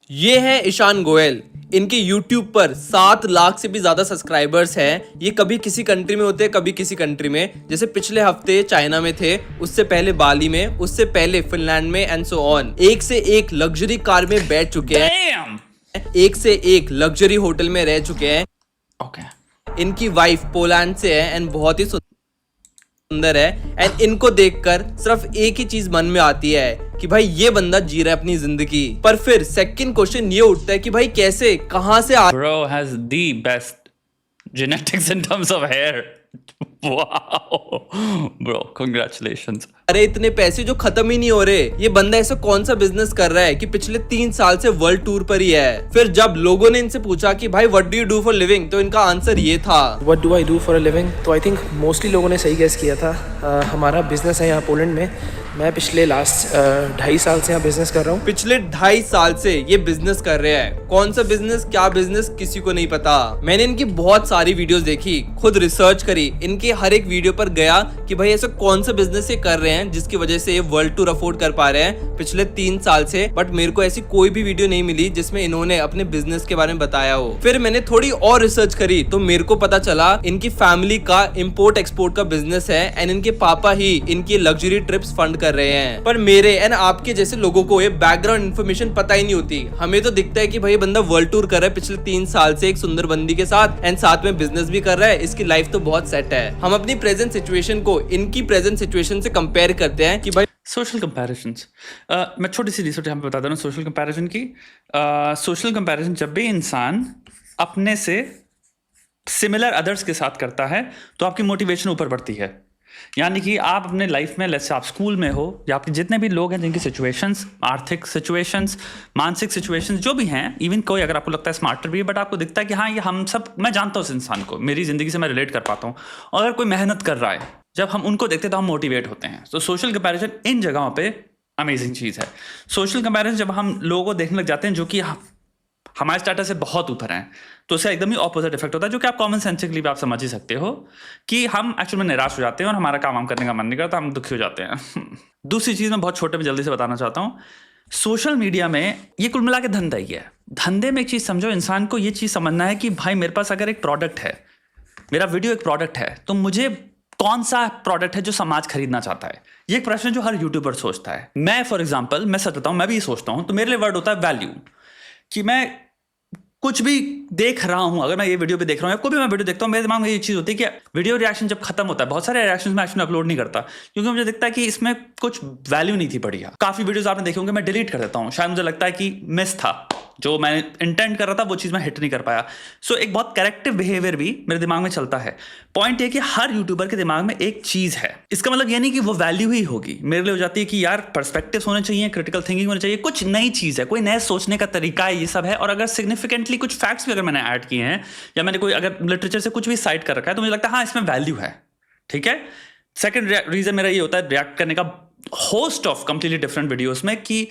ये है ईशान गोयल। इनके YouTube पर 7 लाख से भी ज्यादा सब्सक्राइबर्स हैं। ये कभी किसी कंट्री में होते हैं, कभी किसी कंट्री में। जैसे पिछले हफ्ते चाइना में थे, उससे पहले बाली में, उससे पहले फिनलैंड में एंड सो ऑन। एक से एक लग्जरी कार में बैठ चुके हैं, एक से एक लग्जरी होटल में रह चुके हैं। इनकी वाइफ पोलैंड से है एंड बहुत ही सुंदर है। एंड इनको देखकर सिर्फ एक ही चीज मन में आती है कि भाई ये बंदा जी रहा है अपनी जिंदगी। पर फिर सेकंड क्वेश्चन ये उठता है कि भाई कैसे, कहां से आ Bro has the best genetics in terms of hair. Wow. Bro, congratulations. अरे इतने पैसे जो खत्म ही नहीं हो रहे। ये बंदा ऐसा कौन सा बिजनेस कर रहा है कि पिछले 3 साल से वर्ल्ड टूर पर ही है। फिर जब लोगों ने इनसे पूछा कि भाई what do you do for living, तो इनका आंसर ये था, what do I do for a living. तो आई थिंक मोस्टली लोगों ने सही गेस किया था। हमारा बिजनेस है यहाँ पोलैंड में। मैं पिछले लास्ट 2.5 साल से यहाँ बिजनेस कर रहा हूँ। पिछले 2.5 साल से ये बिजनेस कर रहे हैं। कौन सा बिजनेस, क्या बिजनेस, किसी को नहीं पता। मैंने इनकी बहुत सारी वीडियोस देखी, खुद रिसर्च करी, इनके हर एक वीडियो पर गया कि भाई ऐसा कौन सा बिजनेस ये कर रहे हैं जिसकी वजह से ये वर्ल्ड टूर अफोर्ड कर पा रहे हैं पिछले 3 साल से। बट मेरे को ऐसी कोई भी वीडियो नहीं मिली जिसमें इन्होंने अपने बिजनेस के बारे में बताया हो। फिर मैंने थोड़ी और रिसर्च करी तो मेरे को पता चला इनकी फैमिली का इम्पोर्ट एक्सपोर्ट का बिजनेस है एंड इनके पापा ही इनकी लग्जरी ट्रिप्स फंड कर रहे हैं। पर मेरे एंड आपके जैसे लोगों को ये बैकग्राउंड इन्फॉर्मेशन पता ही नहीं होती। हमें तो दिखता है कि भाई बंदा वर्ल्ड टूर कर रहा है पिछले 3 साल से एक सुंदर बंदी के साथ एंड साथ में बिजनेस भी कर रहा है। इसकी लाइफ तो बहुत सेट है। हम अपनी प्रेजेंट सिचुएशन को इनकी प्रेजेंट सिचुएशन से कंपेयर करते हैं कि भाई सोशल कंपैरिजन्स। मैं छोटी सी रिसर्च यहाँ पे बता दे रहा हूँ सोशल कंपैरिजन की। सोशल कंपैरिजन जब भी इंसान अपने से सिमिलर अदर्स के साथ करता है तो आपकी मोटिवेशन ऊपर बढ़ती है। यानी कि आप अपने लाइफ में, लेट्स से आप स्कूल में हो या आपके जितने भी लोग हैं जिनकी सिचुएशंस, आर्थिक सिचुएशंस, मानसिक सिचुएशंस जो भी हैं, इवन कोई अगर आपको लगता है स्मार्टर भी है बट आपको दिखता है कि हाँ ये हम सब, मैं जानता हूँ उस इंसान को, मेरी ज़िंदगी से मैं रिलेट कर पाता हूँ। और अगर कोई मेहनत कर रहा है, जब हम उनको देखते हैं तो हम मोटिवेट होते हैं। तो सोशल कंपैरिजन इन जगहों पे अमेजिंग चीज़ है। सोशल कंपैरिजन जब हम लोगों को देखने लग जाते हैं जो कि हमारे स्टेटस से बहुत ऊपर हैं, तो उससे एकदम ही ऑपोजिट इफेक्ट होता है, जो कि आप कॉमन सेंसिकली भी आप समझ ही सकते हो कि हम एक्चुअली में निराश हो जाते हैं और हमारा काम करने का मन नहीं करता, हम दुखी हो जाते हैं। दूसरी चीज़ मैं बहुत छोटे में जल्दी से बताना चाहता हूँ। सोशल मीडिया में ये कुल मिला के धंधा ही है। धंधे में एक चीज़ समझो, इंसान को ये चीज़ समझना है कि भाई मेरे पास अगर एक प्रोडक्ट है, मेरा वीडियो एक प्रोडक्ट है, तो मुझे कौन सा प्रोडक्ट है जो समाज खरीदना चाहता है। ये एक प्रश्न जो हर यूट्यूबर सोचता है। मैं फॉर एग्जाम्पल, मैं सच बताऊँ, मैं भी ये सोचता हूँ। तो मेरे लिए वर्ड होता है वैल्यू, कि मैं कुछ भी देख रहा हूं, अगर मैं ये वीडियो पे देख रहा हूं या कोई भी मैं वीडियो देखता हूं, मेरे दिमाग में ये चीज होती है कि वीडियो रिएक्शन जब खत्म होता है, बहुत सारे रिएक्शंस मैं एक्चुअली अपलोड नहीं करता क्योंकि मुझे दिखता है कि इसमें कुछ वैल्यू नहीं थी बढ़िया। काफी वीडियोस आपने देखे होंगे मैं डिलीट कर देता हूं, शायद मुझे लगता है कि मिस था, जो मैंने इंटेंट कर रहा था वो चीज मैं हिट नहीं कर पाया। सो एक बहुत करेक्टिव बिहेवियर भी मेरे दिमाग में चलता है। पॉइंट ये कि हर यूट्यूबर के दिमाग में एक चीज है, इसका मतलब ये नहीं कि वो वैल्यू ही होगी। मेरे लिए हो जाती है कि यार पर्सपेक्टिव्स होने चाहिए, क्रिटिकल थिंकिंग होनी चाहिए, कुछ नई चीज है, कोई नया सोचने का तरीका है, ये सब है। और अगर सिग्निफिकेंटली कुछ फैक्ट्स भी अगर मैंने ऐड किए हैं या मैंने कोई अगर लिटरेचर से कुछ भी साइट कर रखा है तो मुझे लगता है हाँ इसमें वैल्यू है, ठीक है। सेकंड रीजन मेरा ये होता है रिएक्ट करने का host of completely different videos में, कि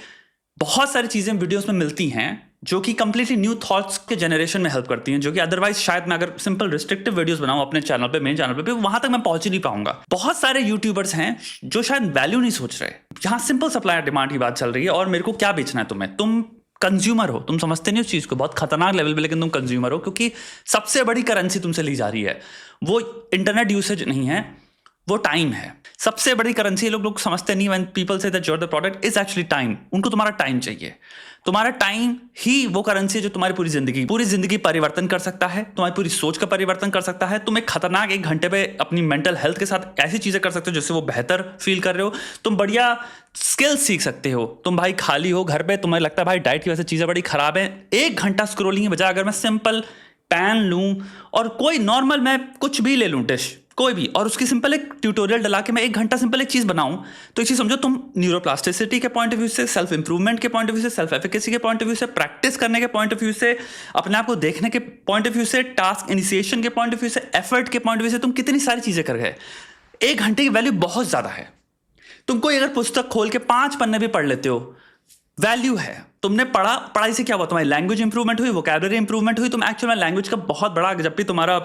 बहुत सारी चीजें वीडियोस में मिलती हैं जो कि कंप्लीटली न्यू थॉट्स के जनरेशन में हेल्प करती हैं, जो कि अदरवाइज शायद मैं अगर सिंपल रिस्ट्रिक्टिव वीडियोस बनाऊं अपने चैनल पे, मेन चैनल पे, वहां तक मैं पहुंच ही नहीं पाऊंगा। बहुत सारे यूट्यूबर्स हैं जो शायद वैल्यू नहीं सोच रहे। यहाँ सिंपल सप्लाई डिमांड की बात चल रही है और मेरे को क्या बेचना है तुम्हें, तुम कंज्यूमर हो, तुम समझते नहीं उस चीज को बहुत खतरनाक लेवल पे, लेकिन तुम कंज्यूमर हो क्योंकि सबसे बड़ी करेंसी तुमसे ली जा रही है। वो इंटरनेट यूसेज नहीं है, वो टाइम है। सबसे बड़ी करेंसी लोग समझते नहीं। When people say that your the product is actually time, उनको तुम्हारा टाइम चाहिए। तुम्हारा टाइम ही वो करेंसी है जो तुम्हारी पूरी जिंदगी परिवर्तन कर सकता है, तुम्हारी पूरी सोच का परिवर्तन कर सकता है। तुम एक खतरनाक 1 घंटे पे अपनी मेंटल हेल्थ के साथ ऐसी चीजें कर सकते हो जिससे वो बेहतर फील कर रहे हो। तुम बढ़िया स्किल्स सीख सकते हो। तुम भाई खाली हो घर पे, तुम्हें लगता है भाई डाइट की वजह से चीजें बड़ी खराब है, 1 घंटा स्क्रोलिंग की बजाय अगर मैं सिंपल पैन लूं और कोई नॉर्मल मैं कुछ भी ले लूं, डिश कोई भी, और उसकी सिंपल एक ट्यूटोरियल डला के मैं 1 घंटा सिंपल एक चीज बनाऊं, तो इसी समझो तुम न्यूरोप्लास्टिसिटी के पॉइंट ऑफ व्यू से, सेल्फ इंप्रूवमेंट के पॉइंट ऑफ व्यू से, सेल्फ एफिकेसी के पॉइंट ऑफ व्यू से, प्रैक्टिस करने के पॉइंट ऑफ व्यू से, अपने आप को देखने के पॉइंट ऑफ व्यू से, टास्क इनिशिएशन के पॉइंट ऑफ व्यू से, एफर्ट के पॉइंट ऑफ व्यू से, तुम कितनी सारी चीजें कर गए। 1 घंटे की वैल्यू बहुत ज्यादा है। तुम कोई अगर पुस्तक खोल के 5 पन्ने भी पढ़ लेते हो, वैल्यू है। तुमने पढ़ा, पढ़ाई से क्या हुआ, तुम्हारी लैंग्वेज इंप्रूवमेंट हुई, वोकैबुलरी इंप्रूवमेंट हुई। तुम एक्चुअल में लैंग्वेज का बहुत बड़ा, जब भी तुम्हारा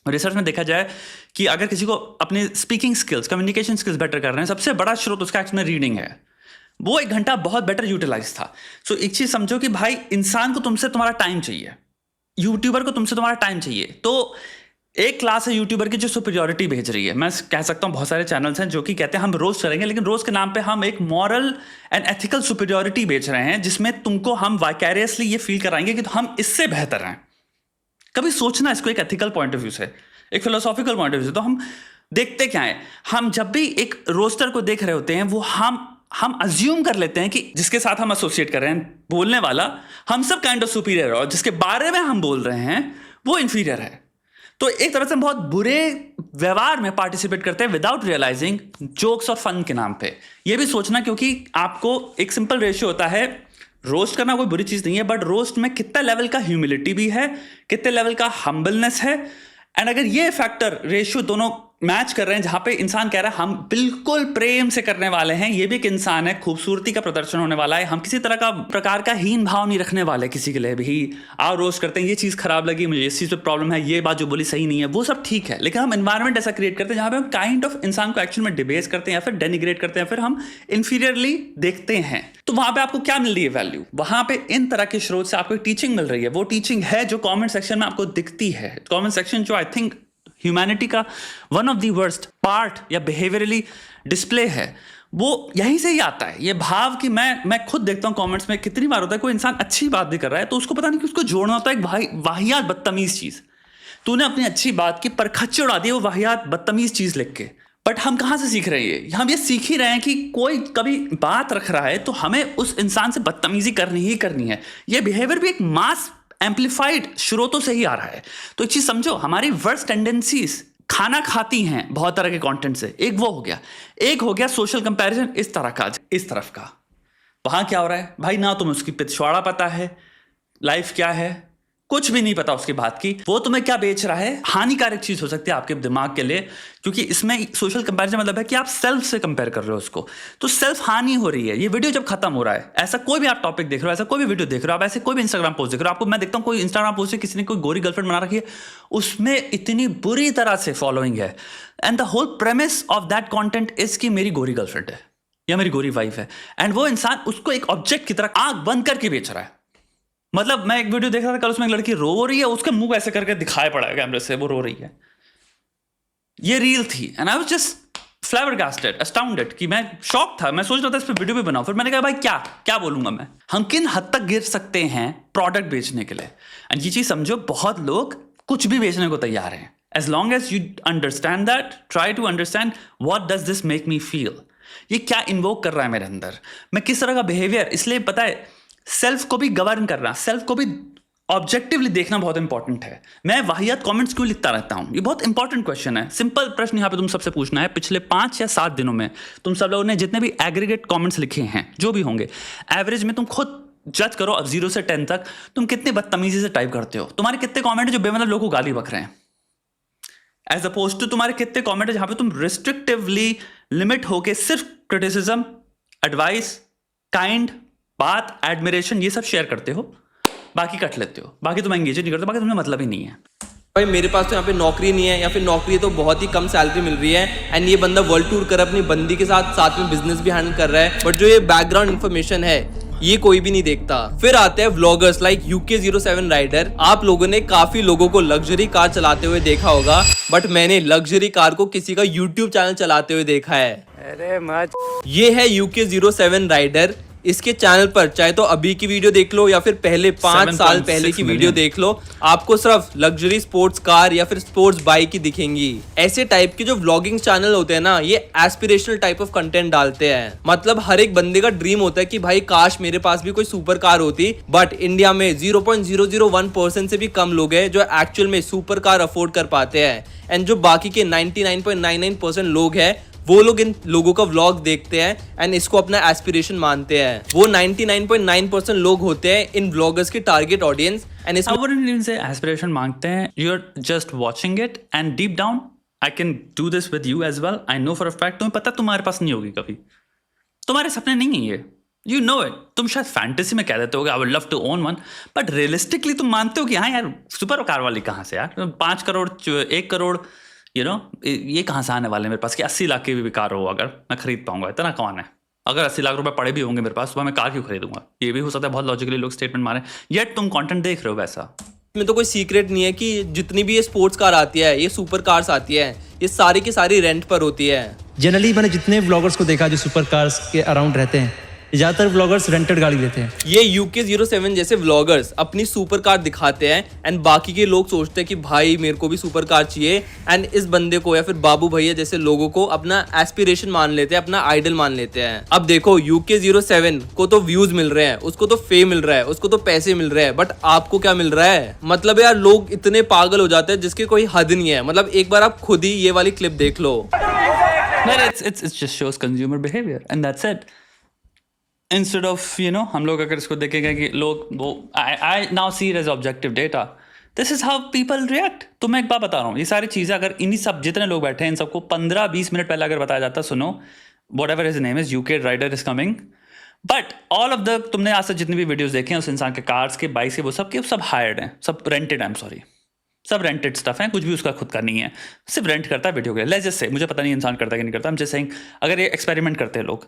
रिसर्च में देखा जाए कि अगर किसी को अपने speaking skills, communication skills better कर रहे हैं, सबसे बड़ा स्रोत उसका एक्चुअल में रीडिंग है। वो 1 घंटा बहुत बेटर यूटिलाइज था। सो एक चीज समझो कि भाई इंसान को तुमसे तुम्हारा टाइम चाहिए, यूट्यूबर को तुमसे तुम्हारा टाइम चाहिए। तो एक क्लास है यूट्यूबर की जो सुपीरियरिटी भेज रही है। मैं कह सकता हूं बहुत सारे चैनल्स हैं जो कि कहते हैं हम रोज करेंगे, लेकिन रोज के नाम पे हम एक मॉरल एंड एथिकल सुपीरियरिटी बेच रहे हैं, जिसमें तुमको हम वाइकेरियसली ये फील कराएंगे कि हम इससे बेहतर हैं। कभी सोचना इसको एक एथिकल पॉइंट ऑफ व्यू से, एक फिलोसॉफिकल पॉइंट ऑफ व्यू से। तो हम देखते क्या है, हम जब भी एक रोस्टर को देख रहे होते हैं वो हम अज्यूम कर लेते हैं कि जिसके साथ हम एसोसिएट कर रहे हैं बोलने वाला हम सब काइंड ऑफ सुपीरियर है, और जिसके बारे में हम बोल रहे हैं वो इंफीरियर है। तो एक तरह से हम बहुत बुरे व्यवहार में पार्टिसिपेट करते हैं विदाउट रियलाइजिंग, जोक्स और फन के नाम पे। ये भी सोचना, क्योंकि आपको एक सिंपल रेशियो होता है, रोस्ट करना कोई बुरी चीज नहीं है, बट रोस्ट में कितना लेवल का ह्यूमिलिटी भी है, कितने लेवल का हम्बलनेस है। एंड अगर ये फैक्टर रेशियो दोनों मैच कर रहे हैं, जहां पे इंसान कह रहा है हम बिल्कुल प्रेम से करने वाले हैं, ये भी एक इंसान है, खूबसूरती का प्रदर्शन होने वाला है, हम किसी तरह का प्रकार का हीन भाव नहीं रखने वाले किसी के लिए भी। आओ रोस्ट करते हैं, ये चीज खराब लगी मुझे, इस चीज पे प्रॉब्लम है, ये बात जो बोली सही नहीं है, वो सब ठीक है। लेकिन हम एनवायरमेंट ऐसा क्रिएट करते हैं जहां पे हम काइंड ऑफ इंसान को एक्चुअल में डिबेस करते हैं, या फिर डेनिग्रेट करते हैं, फिर हम इंफीरियरली देखते हैं। तो वहां पे आपको क्या मिल रही है वैल्यू? वहां पे इन तरह के स्रोत से आपको एक टीचिंग मिल रही है। वो टीचिंग है जो कॉमेंट सेक्शन में आपको दिखती है। कॉमेंट सेक्शन जो आई थिंक ह्यूमैनिटी का one of the worst part या बिहेवियरली डिस्प्ले है, वो यहीं से ही आता है। ये भाव कि मैं खुद देखता हूं कमेंट्स में कितनी बार होता है कोई इंसान अच्छी बात भी कर रहा है तो उसको पता नहीं कि उसको जोड़ना होता है एक वाहियात बदतमीज चीज। तूने अपनी अच्छी बात की परखच्चे उड़ा दी वो वाहियात बदतमीज चीज लिख के। बट हम कहां से सीख रहे हैं? हम ये सीख ही रहे हैं कि कोई कभी बात रख रहा है तो हमें उस इंसान से बदतमीजी करनी ही करनी है। ये बिहेवियर भी एक मास एम्पलीफाइड स्रोतों से ही आ रहा है। तो एक चीज समझो, हमारी वर्स्ट टेंडेंसीज खाना खाती हैं बहुत तरह के कंटेंट से। एक वो हो गया, एक हो गया सोशल कंपैरिजन इस तरह का, इस तरफ का। वहां क्या हो रहा है भाई, ना तुम्हें उसकी पिछवाड़ा पता है, लाइफ क्या है, कुछ भी नहीं पता उसकी बात की। वो तुम्हें क्या बेच रहा है, हानिकारक चीज हो सकती है आपके दिमाग के लिए, क्योंकि इसमें सोशल कंपैरिजन मतलब है कि आप सेल्फ से कंपेयर कर रहे हो उसको, तो सेल्फ हानि हो रही है। ये वीडियो जब खत्म हो रहा है, ऐसा कोई भी आप टॉपिक देख रहे हो, ऐसा कोई भी वीडियो देख रहे हो, आप ऐसे कोई भी इंस्टाग्राम पोस्ट देख रहे हो, आपको मैं देखता हूं कोई इंस्टाग्राम पोस्ट है किसी ने कोई गोरी गर्लफ्रेंड बना रखी है, उसमें इतनी बुरी तरह से फॉलोइंग है, and the whole premise of that content is कि मेरी गोरी गर्लफ्रेंड है या मेरी गोरी वाइफ है, एंड वो इंसान उसको एक ऑब्जेक्ट की तरह आंख बंद करके बेच रहा है। मतलब मैं एक वीडियो देख रहा था कल, उसमें एक लड़की रो रही है, उसका मुंह ऐसे करके दिखाई पड़ा है कैमरे से, वो रो रही है। ये रील थी एंड आई वाज जस्ट फ्लैबरगास्टेड, अस्टाउंडेड, कि मैं शॉक था। मैं सोच रहा था इस पे वीडियो भी बनाऊं, फिर मैंने कहा भाई क्या बोलूंगा मैं। हम किन हद तक गिर सकते हैं प्रोडक्ट बेचने के लिए। एंड ये चीज समझो, बहुत लोग कुछ भी बेचने को तैयार हैं, as long as you understand that, try to understand what does this make me feel, ये क्या इन्वोक कर रहा है मेरे अंदर, मैं किस तरह का बिहेवियर। इसलिए पता है, सेल्फ को भी गवर्न करना, सेल्फ को भी ऑब्जेक्टिवली देखना बहुत इंपॉर्टेंट है। मैं वाहियात कमेंट्स क्यों लिखता रहता हूं, ये बहुत इंपॉर्टेंट क्वेश्चन है। सिंपल प्रश्न यहां पे तुम सबसे पूछना है, पिछले 5 या 7 दिनों में तुम सब लोगों ने जितने भी एग्रीगेट कमेंट्स लिखे हैं, जो भी होंगे, एवरेज में तुम खुद जज करो। अब 0 से 10 तक तुम कितने बदतमीजी से टाइप करते हो। तुम्हारे कितने कॉमेंट जो बेमतलब लोगों को गाली बक रहे हैं, एज अपोज टू तुम्हारे कितने कॉमेंट जहां पे तुम रिस्ट्रिक्टिवली लिमिट होके सिर्फ क्रिटिसिज्म, एडवाइस, काइंड बात, एडमिरेशन, ये सब शेयर करते हो, बाकी कट लेते हो, बाकी तुम एंगेज नहीं करते, बाकी तुम्हें मतलब ही नहीं है। भाई मेरे पास तो यहाँ पे नौकरी नहीं है, या फिर नौकरी है तो बहुत ही कम सैलरी मिल रही है, एंड ये बंदा वर्ल्ड टूर कर अपनी बंदी के साथ में बिजनेस भी हैंडल कर रहा है, बट जो ये बैकग्राउंड इन्फॉर्मेशन है ये कोई भी नहीं देखता। फिर आते हैं व्लॉगर्स लाइक UK07 राइडर। आप लोगों ने काफी लोगों को लग्जरी कार चलाते हुए देखा होगा, बट मैंने लग्जरी कार को किसी का YouTube चैनल चलाते हुए देखा है। अरे मत। ये है UK07 राइडर। इसके चैनल पर चाहे तो अभी की वीडियो देख लो या फिर पहले 5 साल पहले की वीडियो देख लो, आपको सिर्फ लग्जरी स्पोर्ट्स कार या फिर स्पोर्ट्स बाइक ही दिखेंगी। ऐसे टाइप के जो व्लॉगिंग चैनल होते हैं ना, ये एस्पिरेशनल टाइप ऑफ कंटेंट डालते हैं। मतलब हर एक बंदे का ड्रीम होता है कि भाई काश मेरे पास भी कोई सुपर कार होती, बट इंडिया में 0.001% से भी कम लोग हैं जो एक्चुअल में सुपर कार अफोर्ड कर पाते हैं। एंड जो बाकी के 99.99% लोग हैं, वो लोग इन लोगों का व्लॉग देखते हैं एंड इसको अपना एस्पिरेशन मानते हैं। वो 99.9% लोग होते हैं इन व्लॉगर्स की target audience, and I wouldn't even say aspiration मांगते हैं, you're just watching it and deep down I can do this with you as well. I know for a fact, तुम्हें पता तुम्हारे पास नहीं होगी कभी, तुम्हारे सपने नहीं है ये, you know it। तुम शायद फैंटेसी में कह देते हो I would love to own one, but realistically तुम मानते हो कि हाँ यार सुपर कार वाली कहाँ से यार, 5 करोड़ 1 करोड़ ये कहाँ से आने वाले मेरे पास कि 80 लाख की भी कार हो अगर मैं खरीद पाऊंगा, इतना कौन है। अगर 80 लाख रुपए पड़े भी होंगे मेरे पास तो मैं कार क्यों खरीदूंगा? ये भी हो सकता है बहुत लॉजिकली लोग स्टेटमेंट मारे, येट तुम कंटेंट देख रहे हो वैसा। में तो कोई सीक्रेट नहीं है कि जितनी भी ये स्पोर्ट्स कार आती है, ये सुपर कार्स आती है, ये सारी की सारी रेंट पर होती है। जनरली मैंने जितने व्लॉगर्स को देखा जो सुपर कार्स के अराउंड रहते हैं, ज्यादातर व्लॉगर्स रेंटेड गाड़ी लेते हैं। ये UK07 जैसे व्लॉगर्स अपनी सुपर कार दिखाते हैं एंड बाकी के लोग सोचते हैं कि भाई मेरे को भी सुपर कार चाहिए, एंड इस बंदे को या फिर बाबू भैया जैसे लोगों को अपना एस्पिरेशन मान लेते हैं, अपना आइडल मान लेते हैं। अब देखो UK07 को तो व्यूज मिल रहे हैं, उसको तो फेम मिल रहा है, उसको तो पैसे मिल रहे हैं, बट आपको क्या मिल रहा है? मतलब यार लोग इतने पागल हो जाते हैं जिसकी कोई हद नहीं है। मतलब एक बार आप खुद ही ये वाली क्लिप देख लो। It's just shows consumer behavior and that's it. Instead of हम लोग अगर इसको देखेंगे कि लोग वो I now see it as objective data. This is how people react. तो मैं एक बात बता रहा हूँ, ये सारी चीज़ें अगर इन्हीं सब जितने लोग बैठे हैं इन सबको 15-20 मिनट पहले अगर बताया जाता, सुनो whatever his name is, UK rider is coming, but all of the तुमने आज तक जितनी भी वीडियोस देखे हैं उस इंसान के, कार्स के, बाइक के, वो सब हायर्ड हैं, सब रेंटेड, आई एम सॉरी, सब रेंटेड स्टफ है, कुछ भी उसका खुद का नहीं है, सिर्फ रेंट करता है वीडियो के लिए। लेट्स जस्ट से, मुझे पता नहीं इंसान करता है कि नहीं करता, I'm just saying अगर ये एक्सपेरिमेंट करते हैं लोग,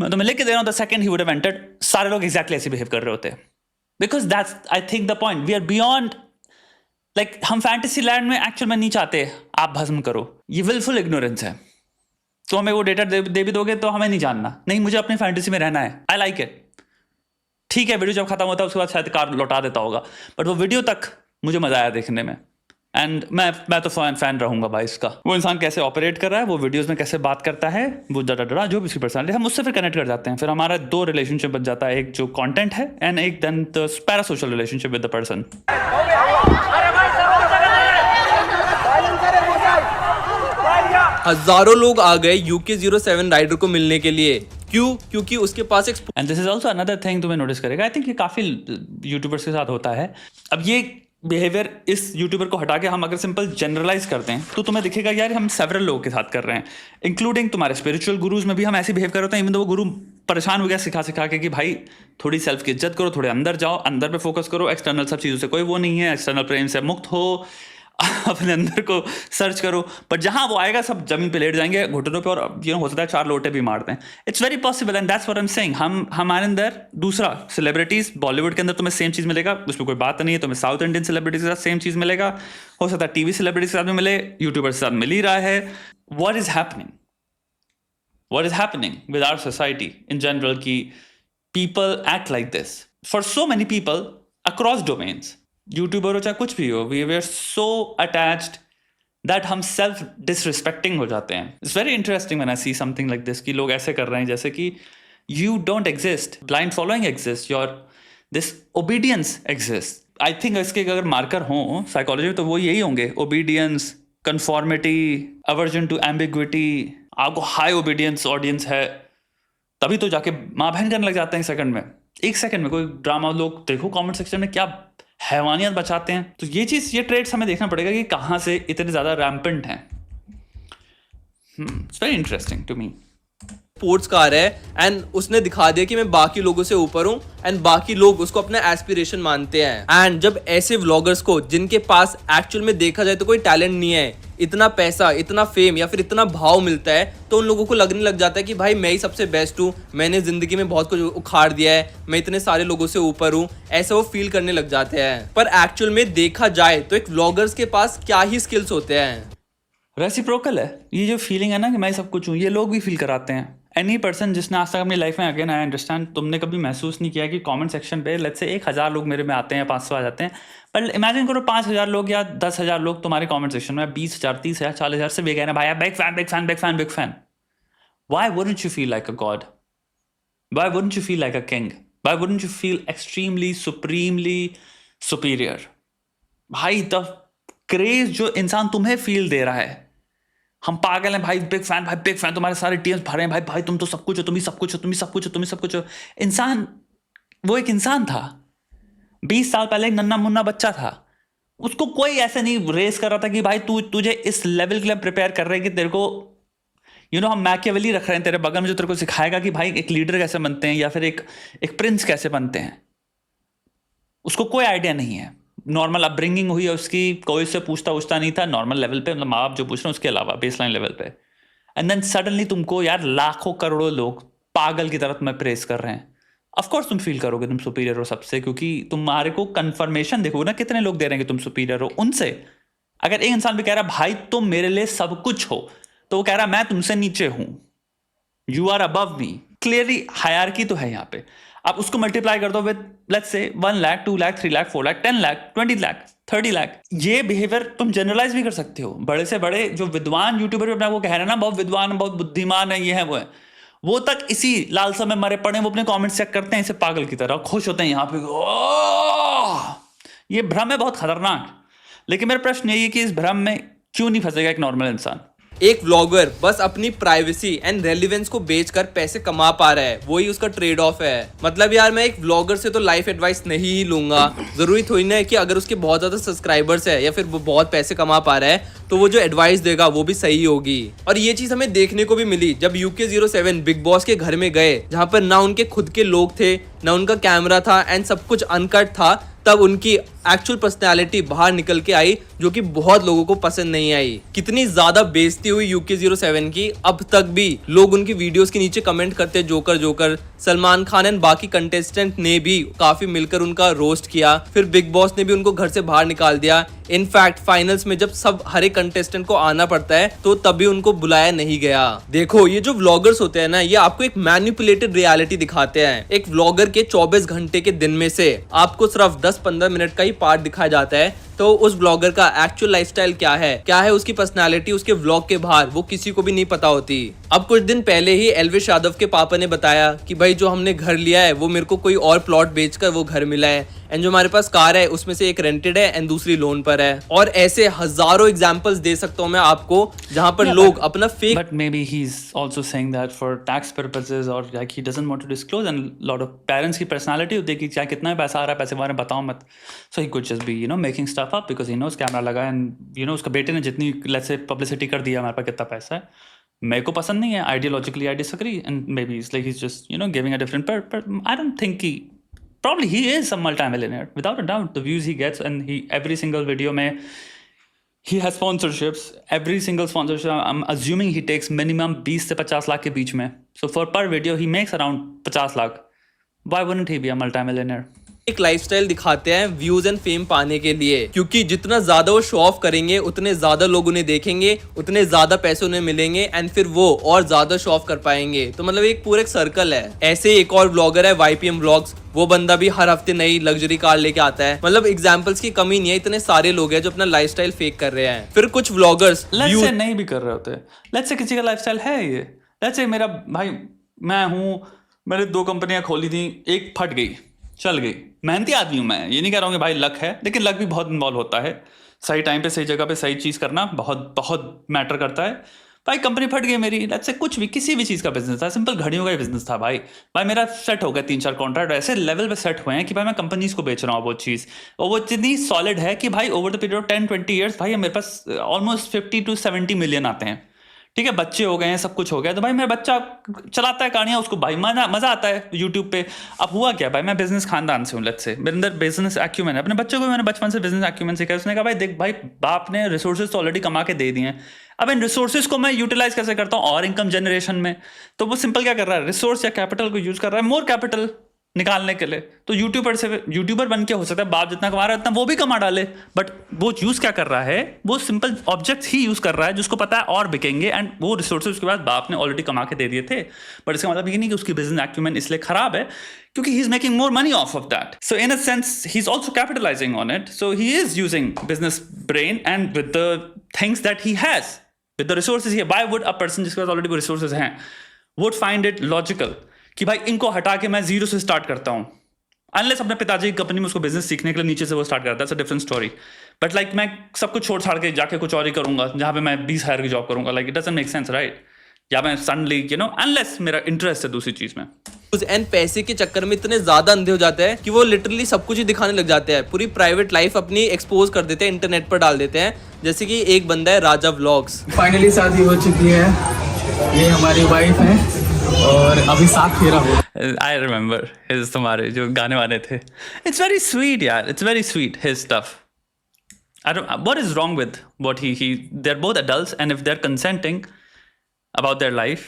मैं तुम्हें लिख के दे रहा हूँ, the second he would have entered सारे लोग एग्जैक्टली ऐसे बिहेव कर रहे होते, because that's I think the point, we are beyond, like हम फैंटेसी लैंड में एक्चुअल में नहीं चाहते आप भस्म करो, ये विलफुल इग्नोरेंस है। तो हमें वो डेटा दे भी दोगे तो हमें नहीं जानना, नहीं मुझे अपनी फैंटेसी में रहना है, आई लाइक इट, ठीक है वीडियो जब खत्म होता है उसके बाद शायद कार लौटा देता होगा, बट वो वीडियो तक मुझे मजा आया देखने में, एंड मैं तो फैन रहूंगा भाई इसका। वो इंसान कैसे ऑपरेट कर रहा है, वो वीडियोस में कैसे बात करता है, वो डरा जो भी उसकी पर्सनालिटी, हम उससे फिर कनेक्ट कर जाते हैं, फिर हमारा दो रिलेशनशिप बन जाता है, एक जो कंटेंट है एंड एक then the parasocial relationship with the person. हजारों लोग आ गए UK07 राइडर को मिलने के लिए, क्यों? क्योंकि उसके पास एक and this is also another thing तुम्हें नोटिस करेगा, आई थिंक ये काफी यूट्यूबर्स के साथ होता है। अब ये बिहेवियर इस यूट्यूबर को हटा के हम अगर सिंपल जनरलाइज करते हैं तो तुम्हें दिखेगा यार हम सेवरल लोगों के साथ कर रहे हैं, इंक्लूडिंग तुम्हारे स्पिरिचुअल गुरुज में भी हम ऐसे बिहेव कर रहे हैं, इवन तो वो गुरु परेशान हो गया सिखा के कि भाई थोड़ी सेल्फ की इज्जत करो, थोड़े अंदर जाओ, अंदर पे फोकस करो, एक्सटर्नल सब चीज़ों से कोई वो नहीं है, एक्सटर्नल प्रेम से मुक्त हो, अपने अंदर को सर्च करो, पर जहां वो आएगा सब जमीन पे लेट जाएंगे घुटनों पे, और हो सकता है 4 लोटे भी मारते हैं। It's very possible and that's what I am saying. हमारे अंदर दूसरा सेलिब्रिटीज, बॉलीवुड के अंदर तुम्हें सेम चीज मिलेगा, उसमें कोई बात नहीं है, तुम्हें साउथ इंडियन सेलिब्रिटीज के साथ सेम चीज मिलेगा, हो सकता है टीवी सेलिब्रिटीज के साथ भी मिले, यूट्यूबर्स के साथ मिल ही रहा है। What is happening with our society in general की people act like this for so many people across domains, YouTuber हो चाहे कुछ भी हो, we are so attached that हम सेल्फ डिसरिस्पेक्टिंग हो जाते हैं। It's very interesting when I see something like this कि लोग ऐसे कर रहे हैं जैसे कि you don't exist, blind following exist, your this obedience exist. I think इसके अगर मार्कर हों साइकोलॉजी में तो वो यही होंगे, obedience, conformity, aversion to ambiguity. आपको हाई ओबीडियंस ऑडियंस है तभी तो जाके माँ बहन करने लग जाते हैं सेकंड में, एक सेकंड में। कोई ड्रामा लोग देखो कमेंट सेक्शन में क्या हैवानियत बचाते हैं। तो ये ट्रेड्स हमें देखना पड़ेगा कि कहां से इतने ज्यादा रैम्पेंट हैं। It's very interesting to me. Sports car है एंड उसने दिखा दिया कि मैं बाकी लोगों से ऊपर हूं, एंड बाकी लोग उसको अपना एस्पिरेशन मानते हैं। एंड जब ऐसे व्लॉगर्स को, जिनके पास एक्चुअल में देखा जाए तो कोई टैलेंट नहीं है, इतना पैसा, इतना फेम या फिर इतना भाव मिलता है, तो उन लोगों को लगने लग जाता है कि भाई मैं ही सबसे बेस्ट हूँ, मैंने जिंदगी में बहुत कुछ उखाड़ दिया है, मैं इतने सारे लोगों से ऊपर हूँ, ऐसा वो फील करने लग जाते हैं। पर एक्चुअल में देखा जाए तो एक व्लॉगर्स के पास क्या ही स्किल्स होते हैं। रेसिप्रोकल है ये जो फीलिंग है ना कि मैं सब कुछ हूँ, ये लोग भी फील कराते हैं। एनी पर्सन जिसने आज तक अपनी लाइफ में, अगेन आई अंडरस्टैंड, तुमने कभी महसूस नहीं किया कि कमेंट सेक्शन पे लेट्स से 1000 लोग मेरे में आते हैं, 500 आ जाते हैं, पर इमेजिन करो 5000 लोग या 10,000 लोग तुम्हारे कमेंट सेक्शन में, 20,000, 30,000, 40,000 से भी कह रहे हैं भाई big fan, big fan, big fan, big fan. Why wouldn't you feel like a god? Why wouldn't you feel like a king? Why wouldn't you feel extremely, supremely superior? भाई the craze जो इंसान तुम्हें feel दे रहा है, हम पागल हैं भाई, बिग फैन, भाई बिग फैन, तुम्हारे सारे टीएम्स भरे हैं भाई, भाई तुम तो सब कुछ हो, तुम ही सब कुछ हो, तुम ही सब कुछ हो, तुम ही सब कुछ हो। इंसान, वो एक इंसान था 20 साल पहले, एक नन्ना मुन्ना बच्चा था, उसको कोई ऐसे नहीं रेस कर रहा था कि भाई तुझे इस लेवल के लिए प्रिपेयर कर रहे हैं कि तेरे को हम मैकियावेली रख रहे हैं तेरे बगल में जो तेरे को सिखाएगा कि भाई एक लीडर कैसे बनते हैं या फिर एक प्रिंस कैसे बनते हैं। उसको कोई आइडिया नहीं है, नॉर्मल अपब्रिंगिंग हुई है उसकी, कोई से पूछता नहीं था नॉर्मल लेवल पे, मतलब माँ बाप जो पूछ रहे हैं उसके अलावा बेसलाइन लेवल पे। एंड देन सडनली तुमको यार लाखों करोड़ों लोग पागल की तरह तुम्हें प्रेस कर रहे हैं, ऑफ कोर्स तुम फील करोगे तुम सुपीरियर हो सबसे, क्योंकि तुम्हारे को कंफर्मेशन देखो ना कितने लोग दे रहे हैं कि तुम सुपीरियर हो उनसे। अगर एक इंसान भी कह रहा है भाई तुम मेरे लिए सब कुछ हो, तो वो कह रहा है मैं तुमसे नीचे हूं, you are above me. Clearly hierarchy तो है यहाँ पे। आप उसको मल्टीप्लाई कर दो with let's say 1 lakh 2 lakh 3 lakh 4 lakh 10 lakh 20 lakh 30 lakh. ये बिहेवियर तुम जनरलाइज भी कर सकते हो। बड़े से बड़े जो विद्वान यूट्यूबर भी अपना वो कह रहे हैं ना बहुत विद्वान बहुत बुद्धिमान है, ये है वो है, वो तक इसी लालसा में मरे पड़े, वो अपने कमेंट्स चेक करते हैं इसे पागल की तरह, खुश होते हैं यहाँ पे। ये भ्रम है बहुत खतरनाक। लेकिन मेरा प्रश्न यही है कि इस भ्रम में क्यों नहीं फंसेगा एक नॉर्मल इंसान? एक व्लॉगर बस अपनी प्राइवेसी एंड रेलिवेंस को बेचकर पैसे कमा पा रहा है, वही उसका ट्रेड ऑफ है। मतलब यार मैं एक व्लॉगर से तो लाइफ एडवाइस नहीं ही लूंगा। जरूरी थोड़ी ना है कि अगर उसके बहुत ज्यादा सब्सक्राइबर्स है या फिर वो बहुत पैसे कमा पा रहा है तो वो जो एडवाइस देगा वो भी सही होगी। और ये चीज हमें देखने को भी मिली जब UK07 बिग बॉस के घर में गए, जहाँ पर ना उनके खुद के लोग थे ना उनका कैमरा था एंड सब कुछ अनकट था। तब उनकी एक्चुअल पर्सनैलिटी बाहर निकल के आई जो कि बहुत लोगों को पसंद नहीं आई। कितनी ज्यादा बेइज्जती हुई UK07 की, अब तक भी लोग उनकी वीडियोस के नीचे कमेंट करते joker joker. Salman Khan and बाकी कंटेस्टेंट ने भी काफी मिलकर उनका रोस्ट किया, फिर बिग बॉस ने भी उनको घर से बाहर निकाल दिया। इनफैक्ट फाइनल्स में जब सब हर एक कंटेस्टेंट को आना पड़ता है तो तभी उनको बुलाया नहीं गया। देखो ये जो व्लॉगर्स होते हैं ना, ये आपको एक मैनिपुलेटेड रियलिटी दिखाते हैं। एक व्लॉगर के 24 घंटे के दिन में से आपको सिर्फ 10-15 मिनट का ही पार्ट दिखाया जाता है, तो उस ब्लॉगर का एक्चुअल लाइफस्टाइल क्या है उसकी पर्सनालिटी उसके व्लॉग के बाहर, वो किसी को भी नहीं पता होती। अब कुछ दिन पहले ही एल्विश यादव के पापा ने बताया कि भाई जो हमने घर लिया है वो मेरे को कोई और प्लॉट बेचकर वो घर मिला है, एंड जो हमारे पास कार है उसमें से एक रेंटेड है एंड दूसरी लोन पर है। और ऐसे हजारों एग्जांपल्स दे सकता हूँ मैं आपको जहां पर लोग अपना fake. But maybe he's also saying that for tax purposes or like he doesn't want to disclose, and lot of parents की personality होती है कि चाहे कितना पैसा आ रहा है पैसे बारे में बताओ मत। So he could just be making stuff up because he knows camera लगा and उसका बेटे ने जितनी let's say publicity कर दिया हमारे पास कितना पैसा है, मेरे को पसंद नहीं है, ideologically I disagree, and maybe it's like he's just giving a different but I don't think he probably he is a multi-millionaire without a doubt. The views he gets and he every single video में he has sponsorships, every single sponsorship I'm assuming he takes minimum 20 से 50 लाख के बीच में, so for per video he makes around 50 lakh. Why wouldn't he be a multi-millionaire? एक lifestyle दिखाते हैं views and fame पाने के लिए, क्योंकि जितना ज्यादा वो शो ऑफ करेंगे उतने ज्यादा लोग उन्हें देखेंगे, उतने ज्यादा पैसे उन्हें मिलेंगे एंड फिर वो और ज्यादा शो ऑफ कर पाएंगे। तो मतलब एक पूरा एक सर्कल है। ऐसे एक और ब्लॉगर है YPM व्लॉग्स, वो बंदा भी हर हफ्ते नई लग्जरी कार लेके आता है। मतलब एग्जांपल्स की कमी नहीं है, इतने सारे लोग हैं जो अपना लाइफस्टाइल फेक कर रहे हैं। फिर कुछ व्लॉगर्स लेट्स से नहीं भी कर रहे होते, लेट्स से किसी का लाइफस्टाइल है ये, लेट्स से मेरा भाई मैं हूँ, मैंने 2 कंपनियां खोली थी, एक फट गई चल गई, मेहनती आदमी हूँ मैं, ये नहीं कह रहा हूँ कि भाई लक है, लेकिन लक भी बहुत इन्वॉल्व होता है। सही टाइम पे सही जगह पे सही चीज़ करना बहुत बहुत मैटर करता है। भाई कंपनी फट गई मेरी, लेट्स से कुछ भी किसी भी चीज़ का बिजनेस था, सिंपल घड़ियों का ही बिजनेस था भाई मेरा सेट हो गया 3-4 कॉन्ट्रैक्ट ऐसे लेवल पे सेट हुए हैं कि भाई मैं कंपनीज को बेच रहा हूँ वो चीज़, और वो इतनी सॉलिड है कि भाई over the period of 10-20 years भाई मेरे पास ऑलमोस्ट 50 to 70 मिलियन आते हैं। ठीक है, बच्चे हो गए हैं, सब कुछ हो गया, तो भाई मेरा बच्चा चलाता है कहानियाँ, उसको भाई मजा आता है यूट्यूब पे। अब हुआ क्या भाई, मैं बिजनेस खानदान से हूँ, लेट्स से मेरे अंदर बिजनेस एक्यूमेन है, अपने बच्चों को मैंने बचपन से बिजनेस एक्यूमेन सिखाया। उसने कहा भाई देख भाई बाप ने रिसोर्सेज तो ऑलरेडी कमा के दे दिए हैं, अब इन रिसोर्सेज को मैं यूटिलाइज कैसे करता हूँ और इनकम जनरेशन में। तो वो सिंपल क्या कर रहा है, रिसोर्स या कैपिटल को यूज कर रहा है मोर कैपिटल निकालने के लिए। तो यूट्यूबर बन के हो सकता है बाप जितना कमा रहा है उतना वो भी कमा डाले, बट वो यूज क्या कर रहा है, वो सिंपल ऑब्जेक्ट्स ही यूज कर रहा है जिसको पता है और बिकेंगे, एंड वो रिसोर्सेज उसके बाद बाप ने ऑलरेडी कमा के दे दिए थे। बट इसका मतलब ये नहीं कि उसकी बिजनेस एक्यूमेन इसलिए खराब है क्योंकि he is making more money of that. So in a sense he is also capitalising on it, so he is using business brain and with the things that he has with the resources. Why would a person जिसके पास already वो resources हैं would find it logical कि भाई इनको हटा के मैं zero से स्टार्ट करता हूँ, अनलेस अपने पिताजी की कंपनी में उसको बिजनेस सीखने के लिए नीचे से वो स्टार्ट करता है, डिफरेंट स्टोरी। बट लाइक मैं सब कुछ छोड़ छाड़ के जाके कुछ और ही करूंगा जहाँ पे मैं 20,000 की जॉब करूंगा, like it doesn't make sense right. या मैं सडनली अनलेस मेरा इंटरेस्ट है दूसरी चीज में। एंड पैसे के चक्कर में इतने ज्यादा अंधे हो जाते हैं कि वो लिटरली सब कुछ ही दिखाने लग जाते हैं, पूरी प्राइवेट लाइफ अपनी एक्सपोज कर देते हैं, इंटरनेट पर डाल देते हैं। जैसे कि एक बंदा है राजा व्लॉग्स, फाइनली शादी हो चुकी है, ये हमारी वाइफ है और अभी 7 फेरा हो। आई रिमेंबर हिज तुम्हारे जो गाने वाने थे, इट्स वेरी स्वीट यार, it's very sweet his stuff. I don't. What is wrong with what he? They're both adults, and if they're consenting about their life,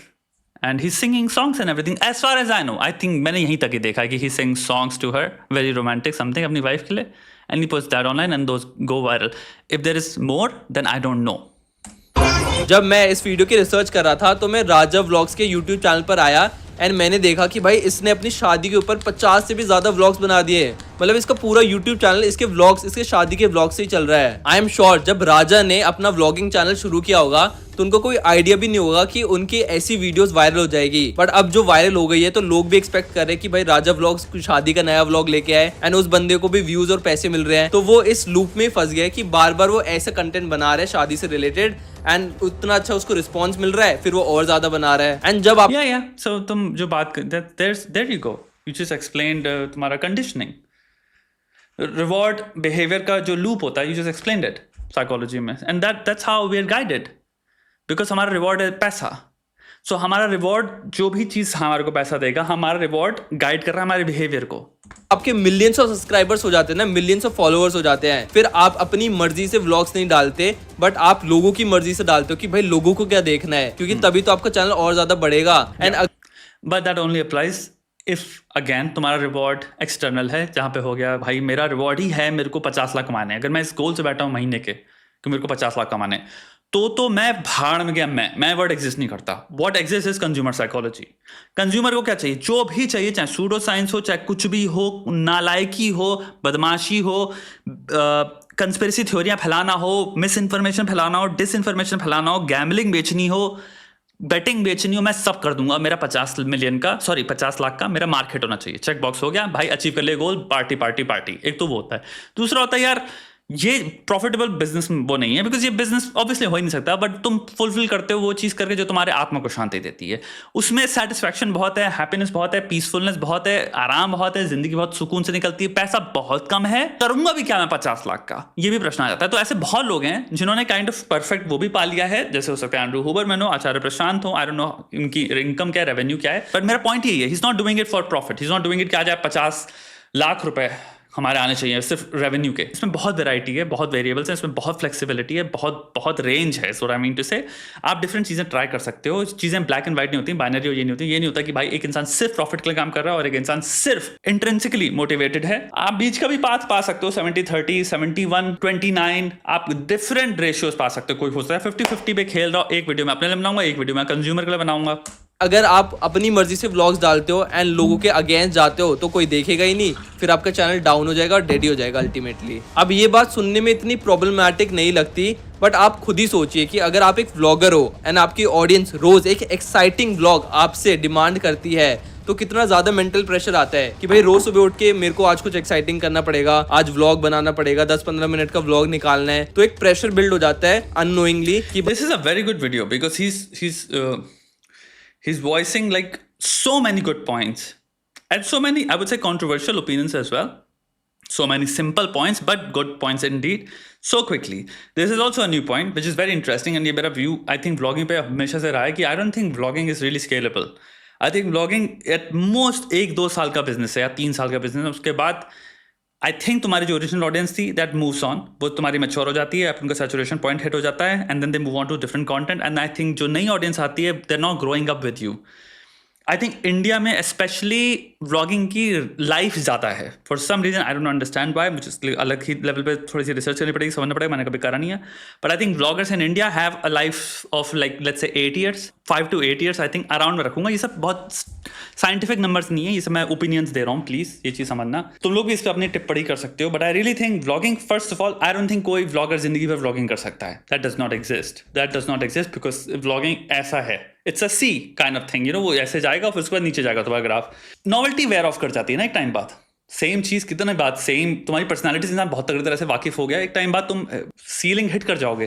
and he singing songs and everything as far as I know. I think मैंने यहीं तक ही देखा है कि he sing songs to her, very romantic something अपनी wife के लिए, and he post that online and those go viral. If there is more then I don't know. जब मैं इस वीडियो की रिसर्च कर रहा था तो मैं राजा व्लॉग्स के यूट्यूब चैनल पर आया एंड मैंने देखा कि भाई इसने अपनी शादी के ऊपर 50 से भी ज्यादा व्लॉग्स बना दिए. मतलब इसका पूरा यूट्यूब चैनल इसके व्लॉग्स, इसके शादी के व्लॉग्स से ही चल रहा है. आई एम श्योर जब राजा ने अपना व्लॉगिंग चैनल शुरू किया होगा तो उनको कोई आइडिया भी नहीं होगा कि उनकी ऐसी वीडियोस वायरल हो जाएगी. बट अब जो वायरल हो गई है तो लोग भी एक्सपेक्ट कर रहे हैं कि भाई राजा व्लॉग्स शादी का नया व्लॉग लेके आए एंड उस बंदे को भी व्यूज और पैसे मिल रहे हैं. तो वो इस लूप में फंस गया कि बार बार वो ऐसा कंटेंट बना रहे हैं शादी से रिलेटेड एंड उतना अच्छा उसको रिस्पॉन्स मिल रहा है, फिर वो और ज्यादा बना रहा है. एंड जब आप सो तुम जो बात there you go, you just explained तुम्हारा कंडीशनिंग, रिवॉर्ड बिहेवियर का जो लूप होता है, you just explained it psychology में, and that's how we are guided. Because हमारा रिवॉर्ड है पैसा. सो हमारा रिवॉर्ड, जो भी चीज हमारे को पैसा देगा, हमारा रिवॉर्ड गाइड कर रहा है हमारे बिहेवियर को. आपके मिलियंस ऑफ सब्सक्राइबर्स हो जाते हैं ना, मिलियंस ऑफ फॉलोअर्स हो जाते हैं, फिर आप अपनी मर्जी से व्लॉग्स नहीं डालते बट आप लोगों की मर्जी से डालते हो कि भाई लोगों को क्या देखना है, क्योंकि तभी तो आपका चैनल और ज्यादा बढ़ेगा. And but that only applies if again तुम्हारा रिवॉर्ड एक्सटर्नल है, जहाँ पे हो गया भाई मेरा रिवॉर्ड ही है मेरे को 50 लाख कमाने. अगर मैं इस गोल से बैठा हूँ महीने के कि मेरे को 50 लाख कमाने, तो मैं भाड़ में गया. मैं वर्ड एग्जिस्ट नहीं करता. What exist is consumer psychology. Consumer को क्या चाहिए, जो भी चाहिए, चाहे सूडो साइंस हो, चाहे कुछ भी हो, नालायकी हो, बदमाशी हो, कंस्पिरेसी थ्योरियां फैलाना हो, मिस इन्फॉर्मेशन फैलाना हो, डिस इन्फॉर्मेशन फैलाना हो, गैम्बलिंग बेचनी हो, बेटिंग बेचनी हो, मैं सब कर दूंगा. मेरा 50 लाख का मेरा मार्केट होना चाहिए. चेक बॉक्स हो गया भाई, अचीव कर ले गोल, पार्टी पार्टी पार्टी. एक तो वो होता है. दूसरा होता है यार ये प्रॉफिटेबल बिजनेस वो नहीं है, बिकॉज ये बिजनेस ऑब्वियसली हो ही नहीं सकता, बट तुम फुलफिल करते हो वो चीज करके जो तुम्हारे आत्मा को शांति देती है. उसमें सेटिस्फैक्शन बहुत है, हैप्पीनेस बहुत है, पीसफुलनेस बहुत है, आराम बहुत है, जिंदगी बहुत सुकून से निकलती है. पैसा बहुत कम है, करूंगा भी क्या मैं 50 लाख का, ये भी प्रश्न आ जाता है. तो ऐसे बहुत लोग हैं जिन्होंने काइंड ऑफ परफेक्ट वो भी पा लिया है, जैसे हो सकता है एंड्रू हुबरमैन हो, आचार्य प्रशांत हो, आई डोंट नो इनकी इनकम क्या है, रेवेन्यू क्या है. बट मेरा पॉइंट यही है, he is not doing it for profit, he is not doing it कि आज 50 लाख रुपए हमारे आने चाहिए सिर्फ रेवेन्यू के. इसमें बहुत वैरायटी है, बहुत वेरिएबल्स हैं, इसमें बहुत फ्लेक्सिबिलिटी है, बहुत रेंज है. सो आई मीन टू से आप डिफरेंट चीज़ें ट्राई कर सकते हो. चीज़ें ब्लैक एंड व्हाइट नहीं होती, बाइनरी ये नहीं होती. ये नहीं होता कि भाई एक इंसान सिर्फ प्रॉफिट के लिए काम कर रहा है और एक इंसान सिर्फ इंट्रिंसिकली मोटिवेटेड है. आप बीच का भी पाथ पा सकते हो, 70-30, 71-29, आप डिफरेंट रेशियोज पा सकते हो. कोई हो सकता है 50-50 पे खेल रहा हो, एक वीडियो में अपने लिए बनाऊंगा, एक वीडियो में कंज्यूमर के लिए बनाऊंगा. अगर आप अपनी मर्जी से व्लॉग्स डालते हो एंड लोगों के अगेंस्ट जाते हो तो कोई देखेगा ही नहीं, फिर आपका चैनल डाउन हो जाएगा और डेड ही हो जाएगा अल्टीमेटली. अब ये बात सुनने में इतनी प्रॉब्लमैटिक नहीं लगती, बट आप खुद ही सोचिए कि अगर आप एक व्लॉगर हो एंड आपकी ऑडियंस रोज एक एक्साइटिंग व्लॉग आपसे डिमांड करती है तो कितना ज्यादा मेंटल प्रेशर आता है कि भाई रोज सुबह उठ के मेरे को आज कुछ एक्साइटिंग करना पड़ेगा, आज व्लॉग बनाना पड़ेगा, 10-15 मिनट का व्लॉग निकालना है. तो एक प्रेशर बिल्ड हो जाता है अननोइंगली कि this is a very good video because he's voicing like so many good points and so many, I would say, controversial opinions as well. So many simple points but good points indeed, so quickly. This is also a new point which is very interesting, and ये मेरा view I think vlogging पे हमेशा से रहा है कि I don't think vlogging is really scalable. I think vlogging at most 1-2 साल का बिजनेस है या 3 साल का बिजनेस है. उसके बाद आई थिंक तुम्हारी जो ओरिजिनल ऑडियंस थी दैट मूव्स ऑन, वो तुम्हारी मैच्योर हो जाती है, उनका सैचुरेशन पॉइंट हिट हो जाता है, and then they move on to different content. And I think जो नई ऑडियंस आती है they are not growing up with you. I think India में स्पेशली व्लॉगिंग की लाइफ ज़्यादा है for some reason, I don't understand why. मुझे अलग ही लेवल पे थोड़ी सी रिसर्च करनी पड़ेगी, समझना पड़ेगा, मैंने कभी करा नहीं है. But I think vloggers in India have a life of like let's say 8 years, 5 to 8 years I think around में रखूंगा. ये सब बहुत साइंटिफिक नंबर्स नहीं है, ये सब मैं ओपिनियंस दे रहा हूँ, प्लीज ये चीज़ समझना. तुम लोग भी इस पर अपनी टिप्पणी कर सकते हो, but I really think vlogging, first of all I don't think कोई व्लॉगर जिंदगी में व्लॉगिंग कर सकता है. That does not exist because vlogging ऐसा है, it's a see kind of thing, you know. वो ऐसे जाएगा फिर उसके बाद नीचे जाएगा तुम्हारा ग्राफ. नॉवेल्टी वेयर ऑफ कर जाती है ना एक टाइम बाद. सेम चीज़ कितना बात सेम, तुम्हारी पर्सनैलिटी से बहुत तगड़ी तरह से वाकिफ हो गया, एक टाइम बाद तुम सीलिंग हिट कर जाओगे,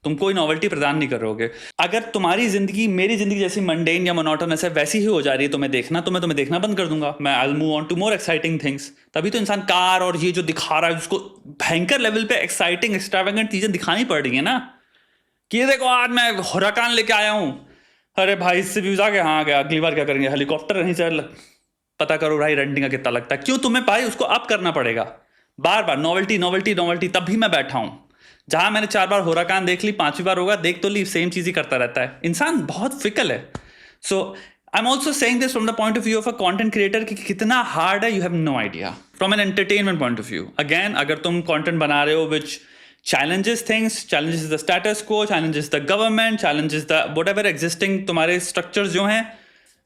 तुम कोई नॉवेल्टी प्रदान नहीं कर रहे. अगर तुम्हारी जिंदगी मेरी जिंदगी जैसी मंडेन या मोनोटोनस है वैसी ही हो जा रही है तुम्हें देखना, तो मैं तुम्हें देखना बंद कर दूंगा. मैं I will move on to more exciting things. तभी तो इंसान कार और ये जो दिखा रहा है उसको भयंकर लेवल पे एक्साइटिंग एक्सट्रावेगेंट चीजें दिखानी पड़ रही है ना, कि ये देखो आज मैं हुराकान लेके आया हूँ, अरे भाई इससे व्यूज आ गया, हाँ आ गया, अगली बार क्या करेंगे, हेलीकॉप्टर नहीं चल, पता करो भाई रेंटिंग का कितना लगता है. क्यों तुम्हें भाई उसको अप करना पड़ेगा बार बार, नॉवेल्टी. तब भी मैं बैठा हूँ जहां मैंने 4 बार हुराकान देख ली, 5वीं बार होगा देख तो ली, सेम चीज ही करता रहता है. इंसान बहुत फिकल है. सो I'm also saying this from the point of view of a content creator कि कितना hard है, you have no idea. From an entertainment point of view, again, अगर तुम content बना रहे हो which challenges things, challenges the status quo, challenges the government, challenges the whatever existing तुम्हारे structures जो हैं,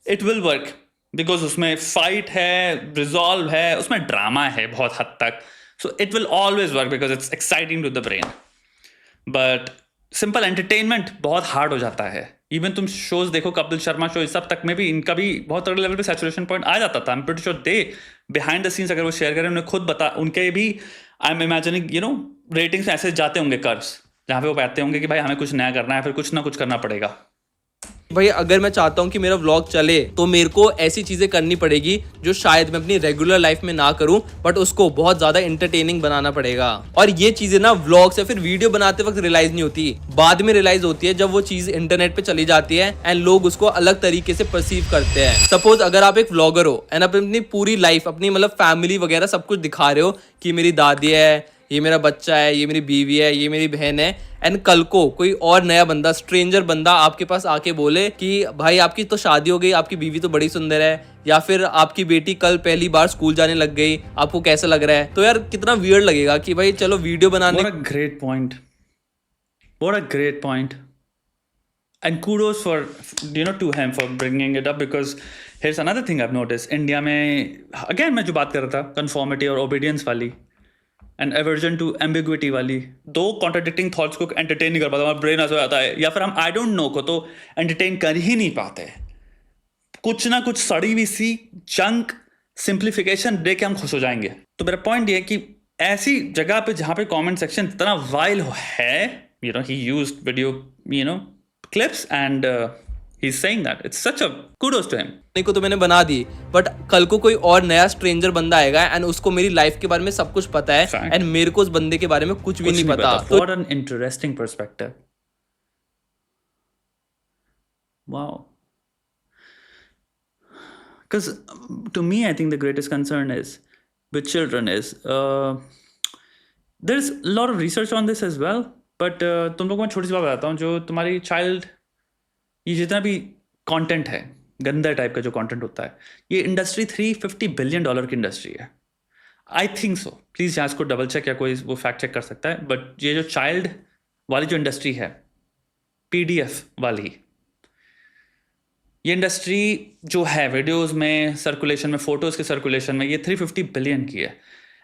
it will work because उसमें fight है, resolve है, उसमें drama है बहुत हद तक. So it will always work because it's exciting to the brain. But simple entertainment बहुत हार्ड हो जाता है. इवन तुम शोज देखो, कपिल शर्मा शो, इस सब तक में भी इनका भी बहुत तगड़े लेवल पे सैचुरेशन पॉइंट आ जाता था. I am pretty sure they behind the scenes अगर वो शेयर करें, उन्हें खुद बता, उनके भी आई एम इमेजिनिंग रेटिंग्स ऐसे जाते होंगे कर्व्स, जहाँ पे वो कहते होंगे कि भाई हमें कुछ नया करना है, फिर कुछ ना कुछ करना पड़ेगा. भाई अगर मैं चाहता हूँ कि मेरा व्लॉग चले तो मेरे को ऐसी चीजें करनी पड़ेगी जो शायद मैं अपनी रेगुलर लाइफ में ना करूं, बट उसको बहुत ज्यादा इंटरटेनिंग बनाना पड़ेगा. और ये चीजें ना व्लॉग्स या फिर वीडियो बनाते वक्त रियलाइज नहीं होती, बाद में रियलाइज होती है जब वो चीज इंटरनेट पे चली जाती है एंड लोग उसको अलग तरीके से परसीव करते हैं. सपोज अगर आप एक व्लॉगर हो एंड आप अपनी पूरी लाइफ, अपनी मतलब फैमिली वगैरह सब कुछ दिखा रहे हो कि मेरी दादी है, ये मेरा बच्चा है, ये मेरी बीवी है, ये मेरी बहन है, एंड कल को कोई और नया बंदा, स्ट्रेंजर बंदा आपके पास आके बोले कि भाई आपकी तो शादी हो गई, आपकी बीवी तो बड़ी सुंदर है, या फिर आपकी बेटी कल पहली बार स्कूल जाने लग गई, आपको कैसा लग रहा है, तो यार कितना वियर्ड लगेगा कि भाई चलो वीडियो बनाने. What a great point. What a great point. And kudos for to him for bringing it up, because here's another thing I've noticed. India में again मैं जो बात कर रहा था conformity और obedience वाली and aversion to ambiguity वाली, दो contradicting thoughts को entertain नहीं कर पाता, हमारा brain ऐसा हो जाता है, या फिर हम I don't know को तो entertain कर ही नहीं पाते. कुछ ना कुछ सड़ी हुई सी जंक सिंप्लीफिकेशन देख के हम खुश हो जाएंगे. तो मेरा पॉइंट ये है कि ऐसी जगह पे जहाँ पे कमेंट सेक्शन इतना वाइल है, he used video clips and he's saying that it's such a kudos to him. को तो मैंने बना दी, बट कल को कोई और नया स्ट्रेंजर बंदा आएगा एंड उसको मेरी लाइफ के बारे में सब कुछ पता है एंड मेरे को उस बंदे के बारे में कुछ भी नहीं पता. What an interesting perspective. Wow. Because to me, I think the greatest concern is with children is there's a lot of research on this as well, but तुम लोगों को मैं छोटी सी बात बताता हूँ. जो तुम्हारी चाइल्ड, ये जितना भी कंटेंट है, गंदा टाइप का जो कंटेंट होता है, ये इंडस्ट्री $350 बिलियन की इंडस्ट्री है. I think so. प्लीज़ यहाँ इसको डबल चेक या कोई वो फैक्ट चेक कर सकता है. बट ये जो चाइल्ड वाली जो इंडस्ट्री है, PDF वाली, ये इंडस्ट्री जो है वीडियोस में सर्कुलेशन में, फोटोज़ के सर्कुलेशन में, ये 350 बिलियन की है.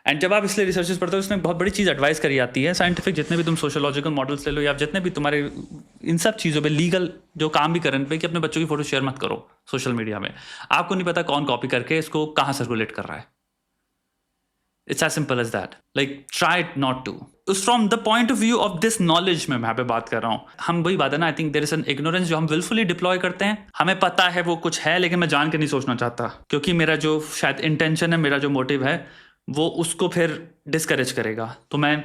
एंड जब आप इसलिए रिसर्चेस पढ़ते हो, उसमें बहुत बड़ी चीज़ एडवाइस करी आती है. साइंटिफिक जितने भी तुम सोशोलॉजिकल मॉडल्स ले लो, या जितने भी तुम्हारे इन सब चीज़ों पे लीगल जो काम भी करें पे, कि अपने बच्चों की फोटो शेयर मत करो सोशल मीडिया में. आपको नहीं पता कौन कॉपी करके इसको कहाँ सर्कुलेट कर रहा है. It's as simple as that. Like try not to. From the point of view of this knowledge में मैं यहाँ पे बात कर रहा हूँ. हम वही बात है ना, I think there is an ignorance जो हम विलफुली डिप्लॉय करते हैं. हमें पता है वो कुछ है, लेकिन मैं जान के नहीं सोचना चाहता, क्योंकि मेरा जो शायद इंटेंशन है, मेरा जो मोटिव है, वो उसको फिर डिस्करेज करेगा. तो मैं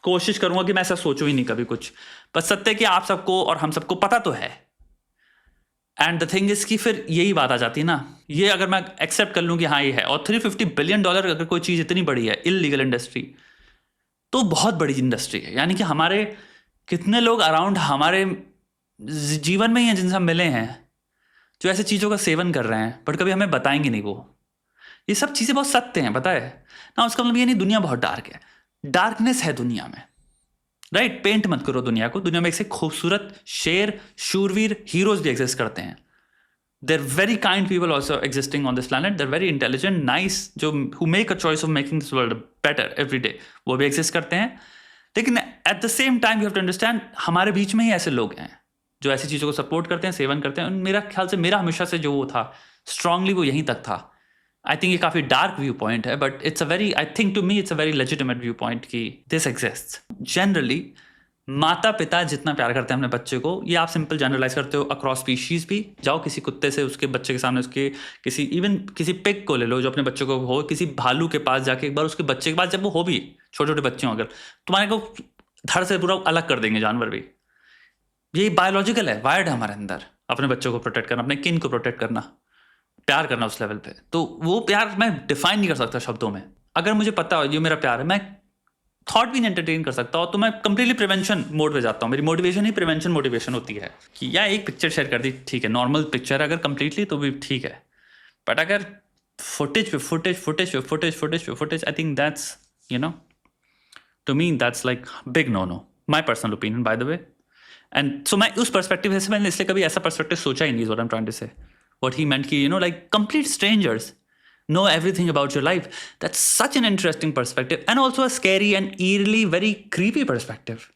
कोशिश करूंगा कि मैं ऐसा सोचूं ही नहीं कभी कुछ. बस सत्य है कि आप सबको और हम सबको पता तो है. एंड द थिंग इज कि फिर यही बात आ जाती है ना, ये अगर मैं एक्सेप्ट कर लूं कि हाँ ये है, और $350 बिलियन अगर कोई चीज़ इतनी बड़ी है, इलीगल इंडस्ट्री, तो बहुत बड़ी इंडस्ट्री है. यानी कि हमारे कितने लोग अराउंड हमारे जीवन में ही हैं जिनसे हम मिले हैं, जो ऐसी चीज़ों का सेवन कर रहे हैं, बट कभी हमें बताएंगे नहीं. वो ये सब चीज़ें बहुत सत्य हैं, पता है ना. उसका मतलब ये नहीं दुनिया बहुत डार्क है. डार्कनेस है दुनिया में, राइट. पेंट मत करो दुनिया को. दुनिया में एक खूबसूरत शेर, शूरवीर, हीरोज भी एग्जिस्ट करते हैं. There very kind people also existing on this planet. There very intelligent, nice, जो who make a choice of making this world better every day, वो भी एग्जिस्ट करते हैं. लेकिन at the same time you have to understand, हमारे बीच में ही ऐसे लोग हैं जो ऐसी चीज़ों को सपोर्ट करते हैं, सेवन करते हैं. मेरा ख्याल से, मेरा हमेशा से जो वो था स्ट्रांगली, वो यहीं तक था. आई थिंक ये काफ़ी डार्क व्यू पॉइंट है, but it's a very, I think to me it's a very legitimate view point कि दिस एग्जिस्ट. जनरली माता पिता जितना प्यार करते हैं अपने बच्चे को, ये आप सिंपल जनरलाइज करते हो अक्रॉस स्पीशीज भी. जाओ किसी कुत्ते से उसके बच्चे के सामने, उसके किसी इवन किसी पिग को ले लो जो अपने बच्चे को हो, किसी भालू के पास जाके एक बार उसके बच्चे के पास, जब वो हो भी छोटे छोटे बच्चे हों, अगर तुम्हारे को धड़ से पूरा अलग कर देंगे जानवर भी. ये बायोलॉजिकल है, वायर्ड है हमारे अंदर, अपने बच्चों को प्रोटेक्ट करना, अपने किन को प्रोटेक्ट करना, प्यार करना उस लेवल पे. तो वो प्यार मैं डिफाइन नहीं कर सकता शब्दों में. अगर मुझे पता हो ये मेरा प्यार है, मैं थॉट भी नहीं एंटरटेन कर सकता, और तो मैं कंप्लीटली प्रिवेंशन मोड पे जाता हूँ। मेरी मोटिवेशन ही प्रिवेंशन मोटिवेशन होती है कि या एक पिक्चर शेयर कर दी, ठीक है, नॉर्मल पिक्चर अगर कंप्लीटली तो भी ठीक है, बट अगर फुटेज पे footage, I think that's to me that's like big no, my personal opinion by the way. And so मैं उस पर्सपेक्टिव से मैंने इसलिए कभी ऐसा पर्सपेक्टिव सोचा ही नहीं, what I am trying to say, what he meant कि like complete strangers know everything about your life. That's such an interesting perspective, and also a scary and eerily very creepy perspective.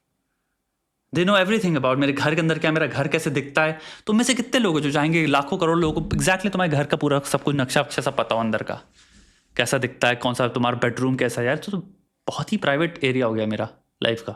They know everything about मेरे घर के अंदर क्या, मेरा घर कैसे दिखता है। तुम में से कितने लोग हैं जो चाहेंगे लाखों करोड़ लोगों को एग्जैक्टली तुम्हारे घर का पूरा सब कुछ नक्शा वक्शा सब पता हो, अंदर का कैसा दिखता है, कौन सा तुम्हारा बेडरूम कैसा है। यार तो बहुत ही प्राइवेट एरिया हो गया मेरा लाइफ का।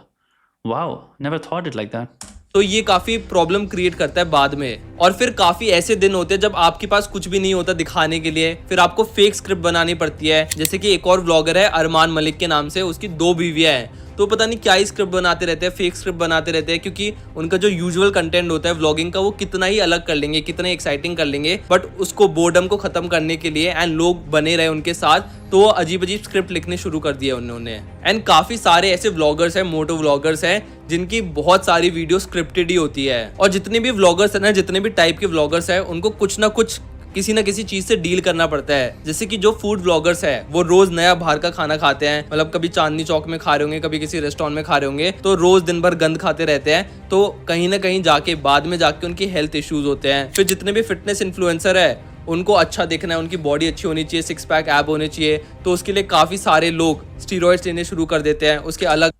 Wow, never thought it like that. तो ये काफी प्रॉब्लम क्रिएट करता है बाद में। और फिर काफी ऐसे दिन होते हैं जब आपके पास कुछ भी नहीं होता दिखाने के लिए, फिर आपको फेक स्क्रिप्ट बनानी पड़ती है। जैसे कि एक और व्लॉगर है अरमान मलिक के नाम से, उसकी 2 बीवियां हैं, तो पता नहीं क्या ही स्क्रिप्ट बनाते रहते हैं, फेक स्क्रिप्ट बनाते रहते हैं, क्योंकि उनका जो यूजुअल कंटेंट होता है व्लॉगिंग का वो कितना ही अलग कर लेंगे, कितना एक्साइटिंग कर लेंगे, बट उसको बोर्डम को खत्म करने के लिए एंड लोग बने रहे उनके साथ, तो वो अजीब अजीब स्क्रिप्ट लिखने शुरू कर दिए उन्होंने। एंड काफी सारे ऐसे व्लॉगर्स हैं, मोटो व्लॉगर्स हैं, जिनकी बहुत सारी वीडियो स्क्रिप्टेड ही होती है। और जितने भी व्लॉगर्स हैं ना, जितने भी टाइप के व्लॉगर्स हैं, उनको कुछ ना कुछ किसी ना किसी चीज से डील करना पड़ता है। जैसे कि जो फूड व्लॉगर्स है वो रोज नया बाहर का खाना खाते हैं, मतलब कभी चांदनी चौक में खा रहे होंगे, कभी किसी रेस्टोरेंट में खा रहे होंगे, तो रोज दिन भर गंद खाते रहते हैं, तो कहीं ना कहीं जाके बाद में जाके उनकी हेल्थ इश्यूज होते हैं। फिर जितने भी फिटनेस इन्फ्लुएंसर है उनको अच्छा दिखना है, उनकी बॉडी अच्छी होनी चाहिए, 6 पैक एब होने चाहिए, तो उसके लिए काफी सारे लोग स्टीरॉइड्स लेने शुरू कर देते हैं। उसके अलग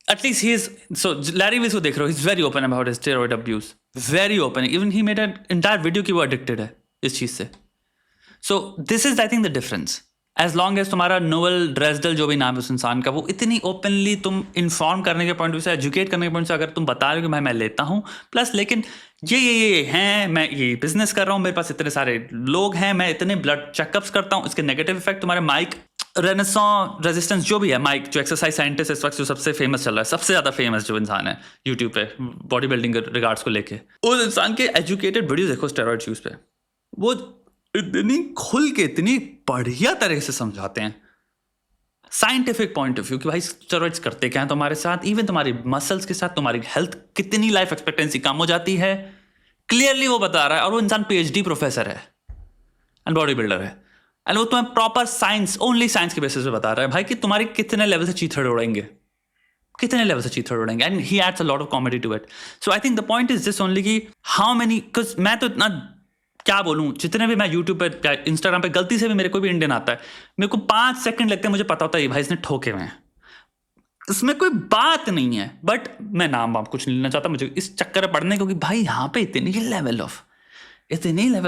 At least he is, so Larry Wills को देख रहे हो, he's very open about his steroid abuse, very open, even he made an entire video कि वो addicted है इस चीज से। So this is I think the difference. As long as तुम्हारा नोएल ड्रेसडल जो भी नाम है उस इंसान का, वो इतनी ओपनली तुम इन्फॉर्म करने के पॉइंट से, एजुकेट करने के पॉइंट से अगर तुम बता रहे हो कि भाई मैं लेता हूँ, प्लस लेकिन ये हैं, मैं ये बिजनेस कर रहा हूँ, मेरे पास इतने सारे लोग हैं, मैं इतने ब्लड चेकअप्स करता हूँ, इसके नेगेटिव इफेक्ट तुम्हारे माइक रेनेसां रेजिस्टेंस जो भी है, माइक जो एक्सरसाइज साइंटिस्ट इस वक्त जो सबसे फेमस चल रहा है, सबसे ज़्यादा फेमस जो इंसान है यूट्यूब पे बॉडी बिल्डिंग के रिगार्ड्स को लेके, उस इंसान के एजुकेटेड वीडियो देखो स्टेरॉइड यूज पे, वो इतनी खुल के इतनी बढ़िया तरह से समझाते हैं साइंटिफिक पॉइंट ऑफ व्यू कि भाई स्टेरॉइड्स करते क्या है तुम्हारे साथ, इवन तुम्हारी मसल्स के साथ तुम्हारी हेल्थ, कितनी लाइफ एक्सपेक्टेंसी कम हो जाती है, क्लियरली वो बता रहा है। और वो इंसान PhD प्रोफेसर है एंड बॉडी बिल्डर है, एंड वो तुम्हें प्रॉपर साइंस, ओनली साइंस के बेसिस पे बता रहा है भाई कि तुम्हारी कितने लेवल से चीथड़ उड़ेंगे, कितने लेवल से चीथड़ उड़ेंगे, and he adds a lot of comedy to it. So I think the point is this only कि हाउ मेनी, बिकॉज मैं तो इतना क्या बोलूं, जितने भी मैं यूट्यूब पे इंस्टाग्राम पे गलती से भी मेरे कोई भी इंडियन आता है, मेरे को 5 सेकंड लगते हैं, मुझे पता होता है भाई इसने ठोके हुए हैं, इसमें कोई बात नहीं है, बट मैं नाम वाम कुछ नहीं लेना चाहता मुझे इस चक्कर में पढ़ने, क्योंकि भाई यहाँ पे इतनी लेवल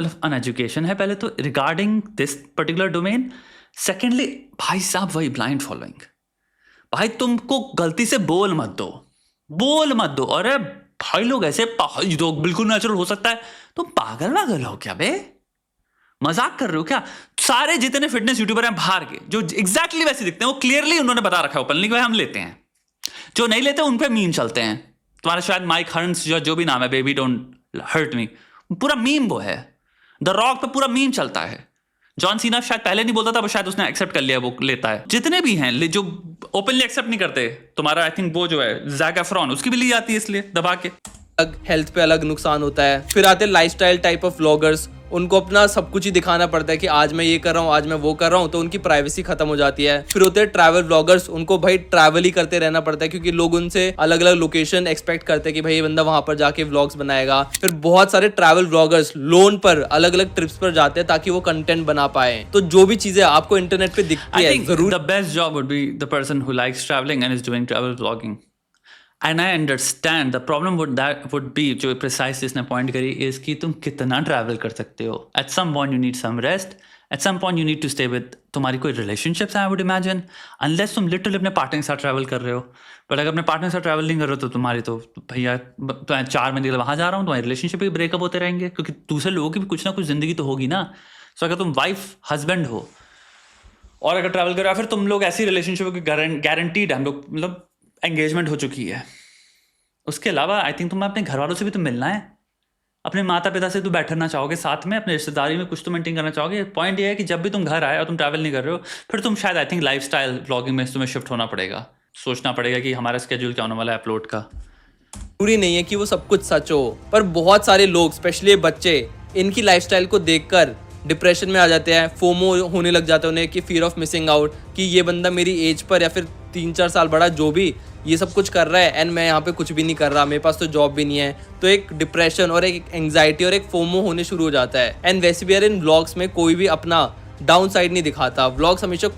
ऑफ अनएजुकेशन है, पहले तो regarding this particular domain, secondly भाई साहब वही ब्लाइंड फॉलोइंग, भाई तुमको गलती से बोल मत दो, अरे भाई लोग ऐसे तो बिल्कुल नेचुरल हो सकता है, तुम पागल हो क्या बे, मजाक कर रहे हो क्या? सारे जितने फिटनेस यूट्यूबर हैं बाहर के जो एग्जैक्टली वैसे दिखते हैं, वो क्लियरली उन्होंने बता रखा है ओपनली कि भाई हम लेते हैं, जो नहीं लेते उन पे मीम चलते हैं। तुम्हारा शायद माइक हर्न्स जो भी नाम है, बेबी डोंट हर्ट मी, पूरा मीम वो है, द रॉक पे पूरा मीम चलता है, जॉन सीना शायद पहले नहीं बोलता था, शायद उसने एक्सेप्ट कर लिया, वो लेता है। जितने भी हैं जो ओपनली एक्सेप्ट नहीं करते, तुम्हारा आई थिंक वो जो है ज़ैक एफ्रॉन, उसकी भी ली जाती है इसलिए दबा के, हेल्थ पे अलग नुकसान होता है। फिर आते हैं लाइफस्टाइल टाइप ऑफ व्लॉगर्स, उनको अपना सब कुछ ही दिखाना पड़ता है कि आज मैं ये कर रहा हूँ, आज मैं वो कर रहा हूँ, तो उनकी प्राइवेसी खत्म हो जाती है। फिर होते हैं ट्रैवल व्लॉगर्स, उनको भाई ट्रैवल ही करते रहना पड़ता है, क्योंकि लोग उनसे अलग अलग लोकेशन एक्सपेक्ट करते हैं कि भाई ये बंदा वहां पर जाके व्लॉग्स बनाएगा। फिर बहुत सारे ट्रैवल व्लॉगर्स लोन पर अलग अलग ट्रिप्स पर जाते हैं ताकि वो कंटेंट बना पाए। तो जो भी चीजें आपको इंटरनेट पे दिखती है, जरूर the best job would be the person who likes travelling and is doing travel vlogging. And I understand the problem would be, जो प्रिसाइस इसने पॉइंट करी, इज कि तुम कितना ट्रैवल कर सकते हो। At some point you need some rest, at some point you need to stay with, तुम्हारी कोई रिलेशनशिप्स है आई वुड इमेजिन, अनलेस तुम लिटरली अपने पार्टनर के साथ ट्रैवल कर रहे हो। बट अगर अपने पार्टनर के साथ ट्रैवल नहीं कर रहे हो तो तुम्हारी तो भैया तो 4 महीने वहाँ जा रहा हूँ, तुम्हारी रिलेशनशिप भी ब्रेकअप होते रहेंगे, क्योंकि दूसरे लोगों की भी कुछ ना कुछ जिंदगी तो होगी ना। सो अगर तुम वाइफ हस्बैंड हो और अगर ट्रैवल करो, या फिर तुम लोग ऐसी रिलेशनशिप की गारंटीड, हम लोग मतलब एंगेजमेंट हो चुकी है, उसके अलावा आई थिंक तुम्हें अपने घर वालों से भी तो मिलना है, अपने माता पिता से तो बैठना चाहोगे साथ में, अपने रिश्तेदारी में कुछ तो मेंटेन करना चाहोगे। पॉइंट ये है कि जब भी तुम घर आए और तुम ट्रैवल नहीं कर रहे हो, फिर तुम शायद आई थिंक लाइफस्टाइल व्लॉगिंग में तुम्हें शिफ्ट होना पड़ेगा। सोचना पड़ेगा कि हमारा स्केड्यूल क्या होने वाला है अपलोड का। जरूरी नहीं है कि वो सब कुछ सच हो, पर बहुत सारे लोग स्पेशली बच्चे इनकी लाइफस्टाइल को देखकर डिप्रेशन में आ जाते हैं। फोमो होने लग जाता है उन्हें कि फियर ऑफ मिसिंग आउट, कि ये बंदा मेरी एज पर या फिर 3-4 साल बड़ा जो भी ये सब कुछ कर रहा है एंड मैं यहाँ पे कुछ भी नहीं कर रहा, मेरे पास तो जॉब भी नहीं है। तो एक डिप्रेशन और एक एंग्जाइटी और एक फोमो होने शुरू हो जाता है। एंड वैसे भी यार इन व्लॉग्स में कोई भी अपना डाउन साइड नहीं दिखाता। व्लॉग्स हमेशा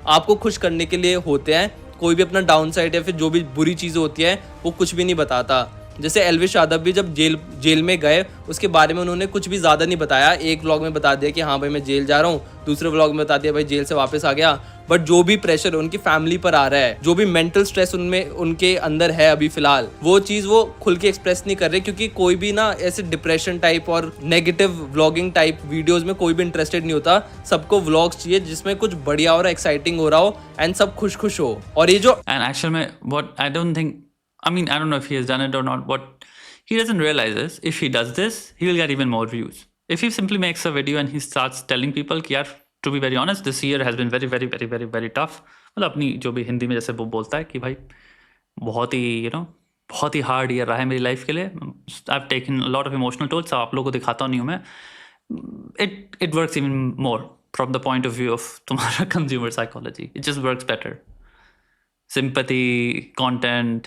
आपको खुश करने के लिए होते हैं। कोई भी अपना डाउन साइड या फिर जो भी बुरी चीज़ें होती है वो कुछ भी नहीं बताता। जैसे एल्विश यादव भी जब जेल में गए उसके बारे में उन्होंने कुछ भी ज़्यादा नहीं बताया। एक व्लॉग में बता दिया कि हाँ भाई मैं जेल जा रहा हूँ, दूसरे व्लॉग में बता दिया भाई जेल से वापस आ गया। बट जो भी प्रेशर उनकी फैमिली पर आ रहा है, जो भी मेंटल स्ट्रेस उनमें उनके अंदर है अभी फिलहाल, वो चीज़ वो खुल के एक्सप्रेस नहीं कर रहे, क्योंकि कोई भी ना ऐसे डिप्रेशन टाइप और नेगेटिव व्लॉगिंग टाइप वीडियोस में कोई भी इंटरेस्टेड नहीं होता। सबको व्लॉग्स चाहिए जिसमें कुछ बढ़िया और एक्साइटिंग हो रहा हो एंड सब खुश हो। और ये जो And actually, what I don't think, I mean, I don't know if he has done it or not. What he doesn't realize is, if he does this, he will get even more views. If he simply makes a video and he starts telling people कि यार, to be very honest, this year has been very, very, very, very, very tough. मतलब अपनी जो भी हिंदी में जैसे वो बोलता है कि भाई बहुत ही बहुत ही हार्ड ईयर रहा है मेरी लाइफ के लिए। I've taken a lot of emotional tolls. आप लोगों को दिखाता नहीं हूँ मैं। It works even more from the point of view of तुम्हारा consumer psychology. It just works better. Sympathy content,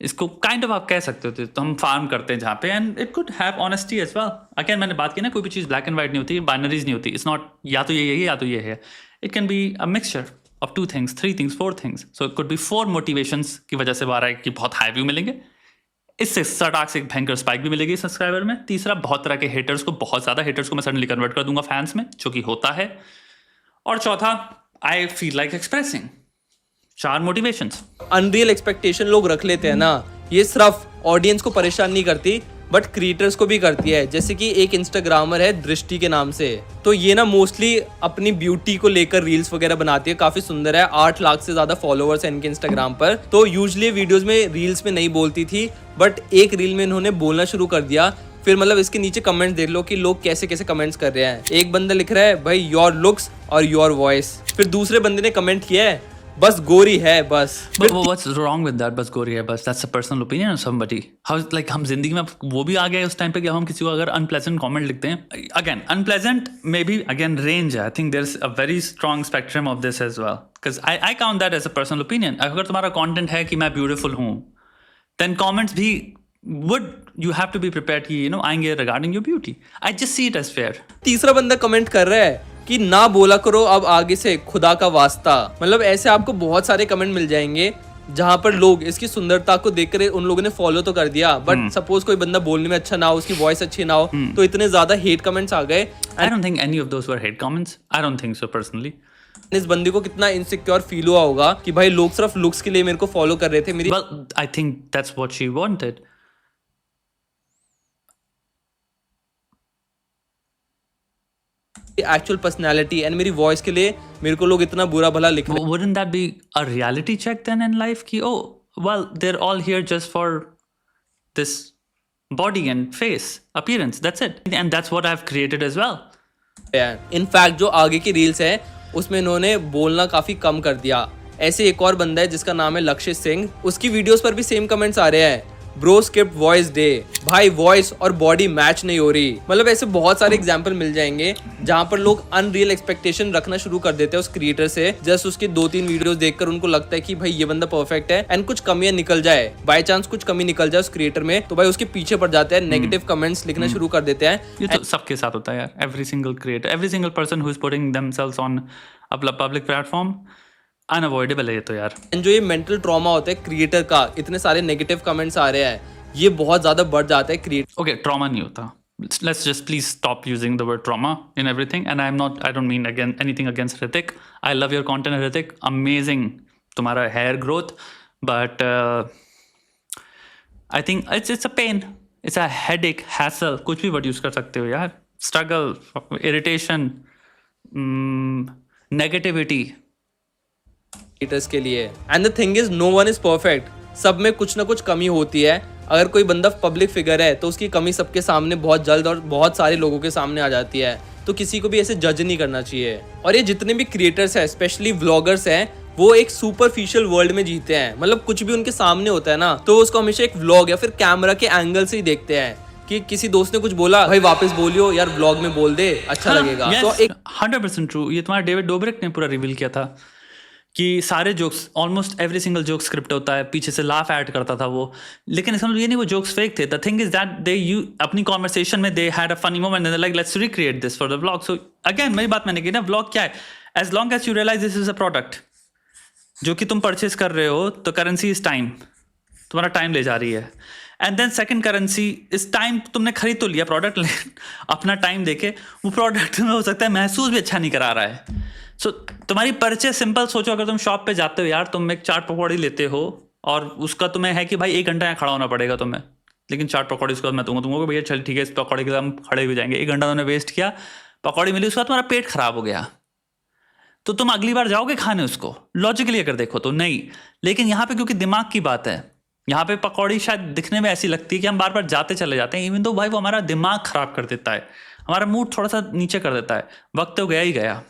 इसको काइंड ऑफ आप कह सकते हो। तो हम फार्म करते हैं जहाँ पे, and it could have honesty as well. Again मैंने बात की ना, कोई भी चीज़ ब्लैक एंड वाइट नहीं होती, बाइनरीज नहीं होती। इट्स नॉट या तो ये है या तो ये है। It can be a mixture of 2 things, 3 things, 4 things. So it could be 4 motivations की वजह से आ रहा है कि बहुत हाई व्यू मिलेंगे, इससे सटाक से एक भयंकर स्पाइक भी मिलेगी सब्सक्राइबर में। तीसरा, बहुत तरह के हेटर्स को, बहुत ज़्यादा हेटर्स को मैं सडनली कन्वर्ट कर दूंगा फैंस में, जो कि होता है। और चौथा, I feel like expressing. 4 motivations. Unreal expectation लोग रख लेते हैं ना, ये सिर्फ ऑडियंस को परेशान नहीं करती बट क्रिएटर्स को भी करती है। जैसे कि एक इंस्टाग्रामर है दृष्टि के नाम से, तो ये ना मोस्टली अपनी ब्यूटी को लेकर रील्स वगैरह बनाती है, काफी सुंदर है। 8 लाख से ज्यादा फॉलोअर्स हैं इनके इंस्टाग्राम पर। तो यूजुअली वीडियोस में रील्स में नहीं बोलती थी, बट एक रील में इन्होंने बोलना शुरू कर दिया। फिर मतलब इसके नीचे कमेंट्स देख लो कि लोग कैसे कैसे कमेंट्स कर रहे हैं। एक बंदा लिख रहा है भाई योर लुक्स और योर वॉइस। फिर दूसरे बंदे ने कमेंट किया है बस गोरी है बस। But what's wrong with that? बस गोरी है बस, that's a personal opinion of somebody. How like हम जिंदगी में वो भी आ गए उस टाइम पे कि हम किसी को अगर unpleasant comment लिखते हैं, again unpleasant maybe again range है। I think there's a very strong spectrum of this as well, because I count that as a personal opinion. अगर तुम्हारा content है कि मैं beautiful हूँ, then comments भी you have to be prepared कि आएंगे regarding your beauty. I just see it as fair. तीसरा बंदा कमेंट कर रहा है कि ना बोला करो अब आगे से, खुदा का वास्ता। मतलब ऐसे आपको बहुत सारे कमेंट मिल जाएंगे जहां पर लोग इसकी सुंदरता को देखकर उन लोगों ने फॉलो तो कर दिया, बट सपोज कोई बंदा बोलने में अच्छा ना हो, उसकी वॉइस अच्छी ना हो, तो इतने ज्यादा हेट कमेंट्स आ गए। I don't think any of those were hate comments. I don't think so personally. इस बंदे को कितना इनसिक्योर फील हुआ होगा कि भाई लोग सिर्फ लुक्स के लिए मेरे को फॉलो कर रहे थे। मेरी Well, I think that's what she wanted. Actual personality and मेरी वॉइस के लिए मेरे को लोग इतना बुरा भला लिख रहे हैं। Wouldn't that be a reality check then in life? Ki, oh, well, they're all here just for this body and face appearance. That's it. And that's what I've created as well. In fact जो आगे की reels है उसमें इन्होंने बोलना काफी कम कर दिया। ऐसे एक और बंदा है जिसका नाम है लक्षित सिंह, उसकी वीडियोस पर भी सेम कमेंट्स आ रहे हैं, ब्रो स्किप्ड वॉइस डे, भाई वॉइस और बॉडी मैच नहीं हो रही। मतलब ऐसे बहुत सारे एग्जांपल मिल जाएंगे जहां पर लोग अनरियल एक्सपेक्टेशन रखना शुरू कर देते हैं उस क्रिएटर से। जस्ट उसके 2-3 वीडियोस देखकर उनको लगता है कि भाई ये बंदा परफेक्ट है, एंड कुछ कमियां निकल जाए, बाय चांस कुछ कमी निकल जाए उस क्रिएटर में, तो भाई उसके पीछे पड़ जाते हैं, नेगेटिव कमेंट्स लिखना शुरू कर देते हैं। ये तो सबके साथ होता है यार। Every single creator, every single person who is putting themselves on a public platform, unavoidable है ये तो यार। जो ये मेंटल ट्रॉमा होता है क्रिएटर का, इतने सारे नेगेटिव कमेंट्स आ रहे हैं, ये बहुत ज्यादा बढ़ जाता है क्रिएटर। Okay, trauma नहीं होता. Let's just please stop using the word trauma in everything. And I don't mean anything against Hrithik. I love your content, Hrithik. Amazing तुम्हारा hair growth. But I think it's a pain. It's a headache, hassle. कुछ भी word use कर सकते हो यार. Struggle, irritation, negativity. Creators के लिए। And the thing is no one is perfect. सब में कुछ ना कुछ कमी होती है। अगर कोई बंदा पब्लिक फिगर है तो उसकी कमी सबके सामने बहुत जल्द और बहुत सारे लोगों के सामने आ जाती है, तो किसी को भी ऐसे जज नहीं करना चाहिए। और ये जितने भी क्रिएटर्स हैं, स्पेशली व्लॉगर्स हैं, वो एक सुपरफिशियल वर्ल्ड में जीते हैं। मतलब कुछ भी उनके सामने होता है ना तो उसको हमेशा एक व्लॉग या फिर कैमरा के एंगल से ही देखते हैं कि किसी दोस्त ने कुछ बोला, भाई वापस बोलियो यार, व्लॉग में बोल दे, अच्छा लगेगा। तो एक 100% ट्रू। ये तुम्हारा डेविड डोब्रिक ने पूरा रिवील किया था कि सारे jokes, almost every single joke script होता है, पीछे से लाफ ऐड करता था वो, लेकिन इसका मतलब ये नहीं वो जोक्स फेक थे। The thing is that they you अपनी कॉन्वर्सेशन में they had a funny moment and like let's recreate this for the vlog. So again मेरी बात मैंने की ना, व्लॉग क्या है, as long as you realise this is a product जो कि तुम परचेज कर रहे हो, तो करेंसी इज टाइम, तुम्हारा टाइम ले जा रही है। एंड देन सेकंड करेंसी इस टाइम, तुमने खरीद तो लिया प्रोडक्ट, लेकिन अपना टाइम देके वो प्रोडक्ट में हो सकता है महसूस भी अच्छा नहीं करा रहा है। सो तुम्हारी परचेज सिंपल सोचो, अगर तुम शॉप पे जाते हो यार, तुम एक चाट पकौड़ी लेते हो और उसका तुम्हें है कि भाई 1 घंटा यहाँ खड़ा होना पड़ेगा तुम्हें, लेकिन चाट पकौड़ी उसके बाद मैं तुमको भैया चल ठीक है, इस पकौड़ी के लिए हम खड़े भी जाएंगे। 1 घंटा तुमने वेस्ट किया, पकौड़ी मिली, उसके बाद तुम्हारा पेट खराब हो गया, तो तुम अगली बार जाओगे खाने उसको? लॉजिकली अगर देखो तो नहीं। लेकिन यहाँ पे क्योंकि दिमाग की बात है, यहाँ पे पकौड़ी शायद दिखने में ऐसी लगती है कि हम बार बार जाते चले जाते हैं, इवन तो भाई वो हमारा दिमाग खराब कर देता है, हमारा मूड थोड़ा सा नीचे कर देता है। वक्त तो गया ही गया।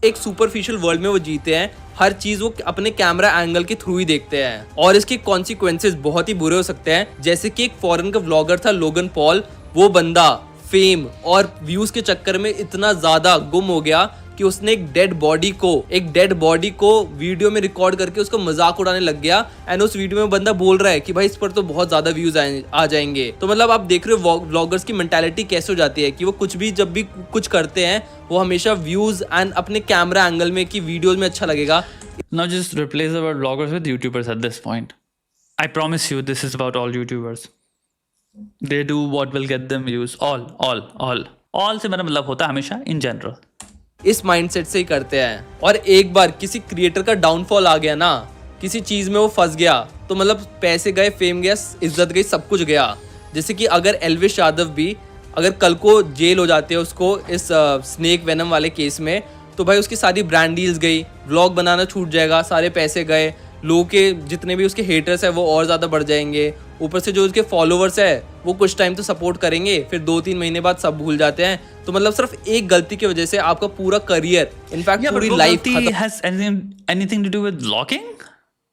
एक सुपरफिशियल वर्ल्ड में वो जीते हैं, हर चीज वो अपने कैमरा एंगल के थ्रू ही देखते हैं और इसके कॉन्सिक्वेंसेस बहुत ही बुरे हो सकते हैं। जैसे कि एक फॉरेन का व्लॉगर था लोगन पॉल, वो बंदा फेम और व्यूज के चक्कर में इतना ज्यादा गुम हो गया कि उसने एक डेड बॉडी को वीडियो में रिकॉर्ड करके उसको मजाक उड़ाने लग गया। एंड उस वीडियो में बंदा बोल रहा है कि भाई इस पर तो बहुत ज्यादा व्यूज आ जाएंगे। तो मतलब आप देख रहे हो व्लॉगर्स की मेंटालिटी कैसे हो जाती है कि वो कुछ भी जब भी कुछ करते हैं वो हमेशा व्यूज एंड अपने कैमरा एंगल में कि वीडियोज में अच्छा लगेगा। Now just replace the word vloggers with YouTubers at this point. I promise you this is about all YouTubers. They do what will get them views. All से मेरा मतलब होता है हमेशा in general. इस माइंडसेट से ही करते हैं। और एक बार किसी क्रिएटर का डाउनफॉल आ गया ना, किसी चीज में वो फंस गया, तो मतलब पैसे गए, फेम गया, इज्जत गई, सब कुछ गया। जैसे कि अगर एल्विश यादव भी अगर कल को जेल हो जाते हैं उसको इस स्नेक वेनम वाले केस में, तो भाई उसकी सारी ब्रांड डील्स गई, व्लॉग बनाना छूट जाएगा, सारे पैसे गए, लोगों के जितने भी उसके हेटर्स है वो और ज़्यादा बढ़ जाएंगे। ऊपर से जो उसके फॉलोवर्स है वो कुछ टाइम तो सपोर्ट करेंगे, फिर 2-3 महीने बाद सब भूल जाते हैं। तो मतलब सिर्फ एक गलती की वजह से आपका पूरा करियर, इनफैक्ट पूरी लाइफ खत्म। has anything to do with vlogging?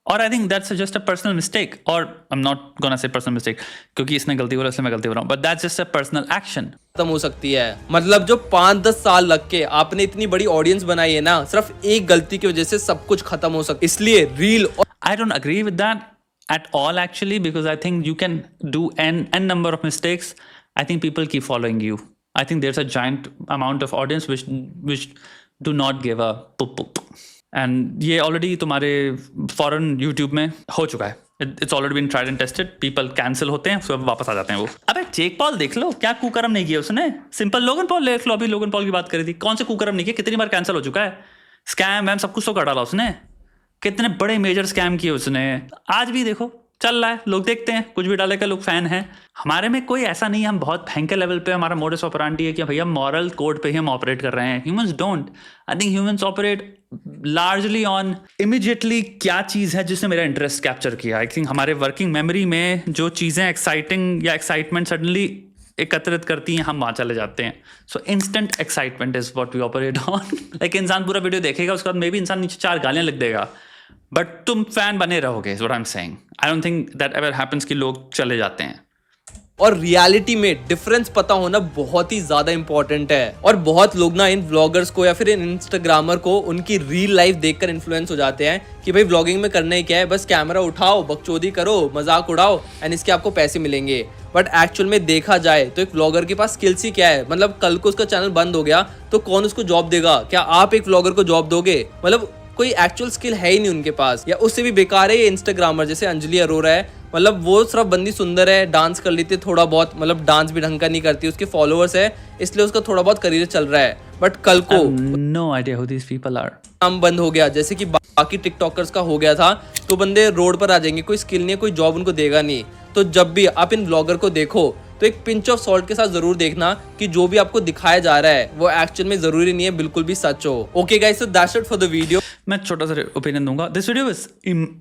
Or I think that's just a personal mistake. Or I'm not gonna say personal mistake क्योंकि इसने गलती बोला इसलिए मैं गलती बोल रहा हूँ, but that's just a personal action. खत्म हो सकती है। मतलब जो 5-10 साल लग के आपने इतनी बड़ी ऑडियंस बनाई है ना, सिर्फ एक गलती की वजह से सब कुछ खत्म हो सकता है। इसलिए reel I don't agree with that at all actually, because I think you can do n number of mistakes. I think people keep following you. I think there's a giant amount of audience which do not give a poop. And ये already तुम्हारे foreign YouTube में हो चुका है. It's already been tried and tested. People cancel होते हैं, फिर वापस आ जाते हैं वो। अबे जेक पॉल देख लो, क्या कुकर्म नहीं किया उसने। सिंपल लोगन पॉल देख लो, अभी लोगन पॉल की बात करी थी, कौन से कुकर्म नहीं किया, कितनी बार कैंसिल हो चुका है। स्कैम वैम सब कुछ तो कर डाला उसने, कितने बड़े मेजर स्कैम किए उसने। आज भी देखो चल रहा है, लोग देखते हैं, कुछ भी डालेगा लोग फैन हैं। हमारे में कोई ऐसा नहीं है, हम बहुत भयंकर लेवल पे हमारा मोडस ऑपरेंडी है कि भैया मॉरल कोड पे ही हम ऑपरेट कर रहे हैं। Humans don't. I think humans operate largely on immediately क्या चीज़ है जिसने मेरा इंटरेस्ट कैप्चर किया। आई थिंक हमारे वर्किंग मेमोरी में जो चीज़ें एक्साइटिंग या एक्साइटमेंट सडनली एकत्रित करती हैं, हम वहाँ चले जाते हैं। So instant excitement is what we operate on. Like इंसान पूरा वीडियो देखेगा, उसके बाद मे बी इंसान नीचे 4 गालियाँ लिख देगा, बट तुम फैन बने रहोगे। Is what I am saying. I don't think that ever happens कि लोग चले जाते हैं। और रियलिटी में डिफरेंस पता होना बहुत ही ज्यादा इंपॉर्टेंट है। और बहुत लोग ना इन व्लॉगर्स को या फिर इन इंस्टाग्रामर को उनकी रियल लाइफ देखकर इन्फ्लुएंस हो जाते हैं कि भाई व्लॉगिंग में करना ही क्या है, बस कैमरा उठाओ, बकचोदी करो, मजाक उड़ाओ एंड इसके आपको पैसे मिलेंगे। बट एक्चुअल में देखा जाए तो एक व्लॉगर के पास स्किल्स ही क्या है। मतलब कल को उसका चैनल बंद हो गया तो कौन उसको जॉब देगा? क्या आप एक व्लॉगर को जॉब दोगे? मतलब कोई एक्चुअल स्किल है ही नहीं उनके पास, या उससे भी बेकार है ये इंस्टाग्रामर जैसे अंजलि अरोरा है। मतलब वो सिर्फ बंदी सुंदर है, डांस कर लेती है थोड़ा बहुत, मतलब डांस भी ढंग का नहीं करती, उसके फॉलोअर्स है इसलिए उसका थोड़ा बहुत करियर चल रहा है। बट कल को no idea who these people are. काम बंद हो गया जैसे कि बाकी टिकटॉकर्स का हो गया था, तो बंदे रोड पर आ जाएंगे, कोई स्किल नहीं है, कोई जॉब उनको देगा नहीं। तो जब भी आप इन व्लॉगर को देखो तो एक पिंच ऑफ सॉल्ट के साथ जरूर देखना कि जो भी आपको दिखाया जा रहा है वो एक्चुअल में जरूरी नहीं है बिल्कुल भी सच हो। Okay guys, so that's it for the video. मैं छोटा सा ओपिनियन दूंगा। This video is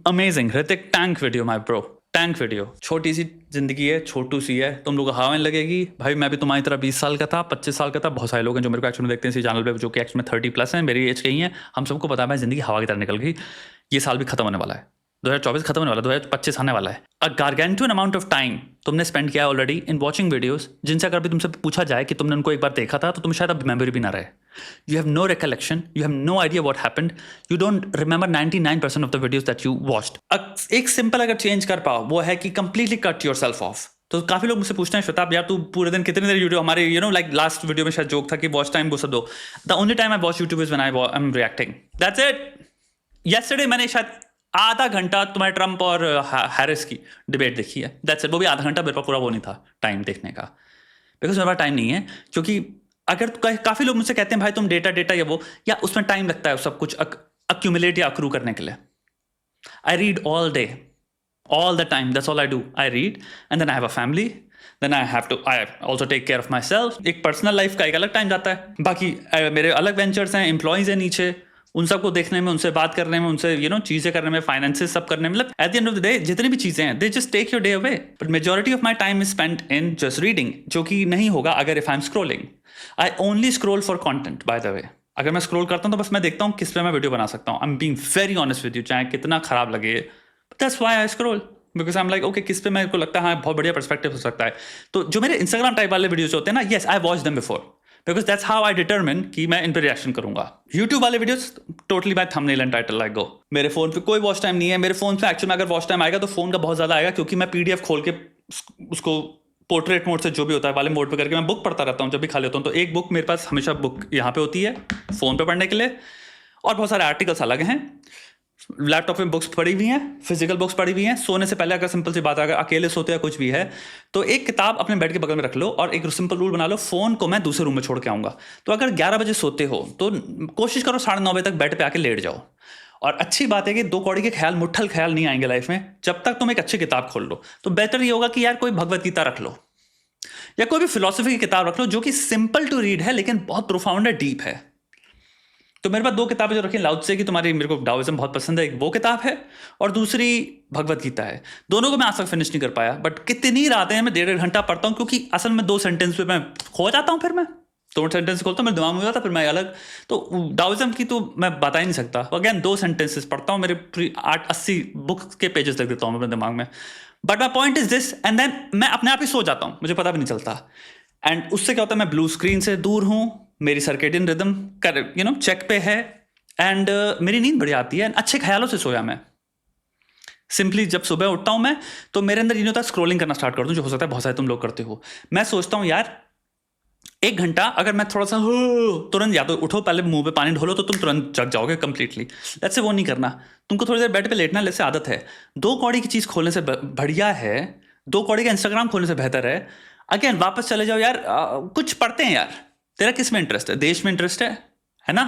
amazing. Hrithik tank video my bro, tank video, छोटी सी जिंदगी है, छोटू सी है, तुम लोग को हवा में लगेगी। भाई मैं भी तुम्हारी तरह 20 साल का था, 25 साल का था। बहुत सारे लोग हैं जो मेरे को एक्चुअली देखते हैं इसी चैनल पे, जो कि एक्चुअली 30+ हैं, मेरी एज के ही हैं। हम सबको पता है मैं जिंदगी हवा की तरह निकल गई। ये साल भी खत्म होने वाला है, 2024 खत्म होने वाला, 2025 आने वाला है। अ गारगेंटुइन अमाउंट ऑफ टाइम तुमने स्पेंड किया है ऑलरेडी इन वॉचिंग वीडियोस, जिनसे अगर भी तुमसे पूछा जाए कि तुमने उनको एक बार देखा था, तो तुम्हें शायद अब मेमोरी भी ना रहे। You have no recollection, you have no idea what happened, you don't remember 99% of the videos that you watched. एक सिंपल अगर चेंज कर पाओ वो है कि कंप्लीटली कट योरसेल्फ ऑफ। तो काफी लोग मुझसे पूछते हैं श्वेताब यार तू पूरे दिन कितनी देर यूट्यूब, हमारे लाइक लास्ट वीडियो में शायद जोक था कि वॉच टाइम वो सब दो। The only time I watch YouTube is when I am reacting, that's it. Yesterday मैंने शायद आधा घंटा तुम्हारे ट्रम्प और हैरिस की डिबेट देखी है, दैट्स इट। वो भी आधा घंटा, मेरे पास पूरा वो नहीं था टाइम देखने का, बिकॉज मेरे पास टाइम नहीं है। क्योंकि अगर काफ़ी लोग मुझसे कहते हैं भाई तुम डेटा या वो, या उसमें टाइम लगता है सब कुछ अक्यूमुलेट या अक्रू करने के लिए। I read all day, all the time, that's all I do. I read and then I have a family, then I also take care of myself. एक पर्सनल लाइफ का एक अलग टाइम जाता है। बाकी मेरे अलग वेंचर्स हैं, एम्प्लॉयज हैं नीचे, उन सबको देखने में, उनसे बात करने में, उनसे चीजें करने में, फाइनेंसेस सब करने में, मतलब at the end of the day जितनी भी चीजें हैं, they just take your day away. But majority of my time is spent in just reading, जो कि नहीं होगा अगर if I am scrolling. I only scroll for content, by the way. अगर मैं स्क्रोल करता हूँ तो बस मैं देखता हूँ किस पे मैं वीडियो बना सकता हूँ। I am being very honest with you, चाहे कितना खराब लगे, that's why I scroll, because I am like okay किस पे मेरे को लगता है हाँ बहुत बढ़िया पर्सपेक्टिव हो सकता है। तो जो मेरे इंस्टाग्राम टाइप वाले वीडियोस होते हैं ना, yes I watch them before, because that's how I determine कि मैं इन पर रिएक्शन करूंगा। यूट्यूब वाले videos totally by thumbnail and title like go. मेरे फोन पे कोई वॉच टाइम नहीं है। मेरे फोन पे एक्चुअली अगर वॉच टाइम आएगा तो फोन का बहुत ज्यादा आएगा, क्योंकि मैं पीडीएफ खोल के उसको पोर्ट्रेट मोड से जो भी होता है वाले मोड पे करके मैं बुक पढ़ता रहता हूँ जब भी खाली होता हूँ। तो एक बुक मेरे पास हमेशा बुक यहाँ पे होती है फोन पे पढ़ने के लिए, और बहुत सारे आर्टिकल्स अलग हैं। लैपटॉप में बुक्स पढ़ी हुई हैं, फिजिकल बुक्स पढ़ी हुई हैं। सोने से पहले अगर सिंपल सी बात है, अगर अकेले सोते या कुछ भी है तो एक किताब अपने बेड के बगल में रख लो, और एक सिंपल रूल बना लो, फोन को मैं दूसरे रूम में छोड़ के आऊंगा। तो अगर 11 बजे सोते हो तो कोशिश करो 9:30 बजे तक बेड पे आके लेट जाओ। और अच्छी बात है कि 2 कौड़ी के ख्याल, मुट्ठल ख्याल नहीं आएंगे लाइफ में जब तक तुम एक अच्छी किताब खोल लो। तो बेहतर ये होगा कि यार कोई भगवत गीता रख लो, या कोई भी फिलोसफी की किताब रख लो जो कि सिंपल टू रीड है लेकिन बहुत प्रोफाउंड है, डीप है। तो मेरे पास 2 किताबें जो रखी, लाओत्से की, तुम्हारी मेरे को डाओइज्म बहुत पसंद है, एक वो किताब है और दूसरी भगवत गीता है। दोनों को मैं आज तक फिनिश नहीं कर पाया, बट कितनी रातें मैं 1.5 घंटा पढ़ता हूँ, क्योंकि असल में 2 सेंटेंस पे मैं खो जाता हूँ। फिर मैं 2 सेंटेंस खोलता हूँ, मेरे दिमाग में जाता, फिर मैं अलग। तो डाओइज्म की तो मैं बता ही नहीं सकता। अगेन 2 सेंटेंसेस पढ़ता हूँ, मेरे 80 बुक्स के पेजेस लिख देता हूँ अपने दिमाग में। But my point is this, and then मैं अपने आप ही सो जाता हूँ, मुझे पता भी नहीं चलता। एंड उससे क्या होता है, मैं ब्लू स्क्रीन से दूर हूँ, मेरी सर्केडियन रिदम चेक पे है, एंड मेरी नींद बढ़िया आती है, अच्छे ख्यालों से सोया मैं। सिंपली जब सुबह उठता हूं मैं, तो मेरे अंदर ये नहीं होता स्क्रोलिंग करना स्टार्ट कर दूं, जो हो सकता है बहुत सारे तुम लोग करते हो। मैं सोचता हूं यार 1 घंटा अगर मैं थोड़ा सा तुरंत, या तो उठो पहले मुंह पे पानी ढोलो तो तुम तुरंत जग जाओगे कंप्लीटली। लेट्स से वो नहीं करना, तुमको थोड़ी देर बेड पे लेटना लेट्स से आदत है। 2 कौड़ी की चीज़ खोलने से बढ़िया है, 2 कौड़ी का इंस्टाग्राम खोलने से बेहतर है। अगेन वापस चले जाओ यार, कुछ पढ़ते हैं यार, तेरा किस में इंटरेस्ट है, देश में इंटरेस्ट है ना?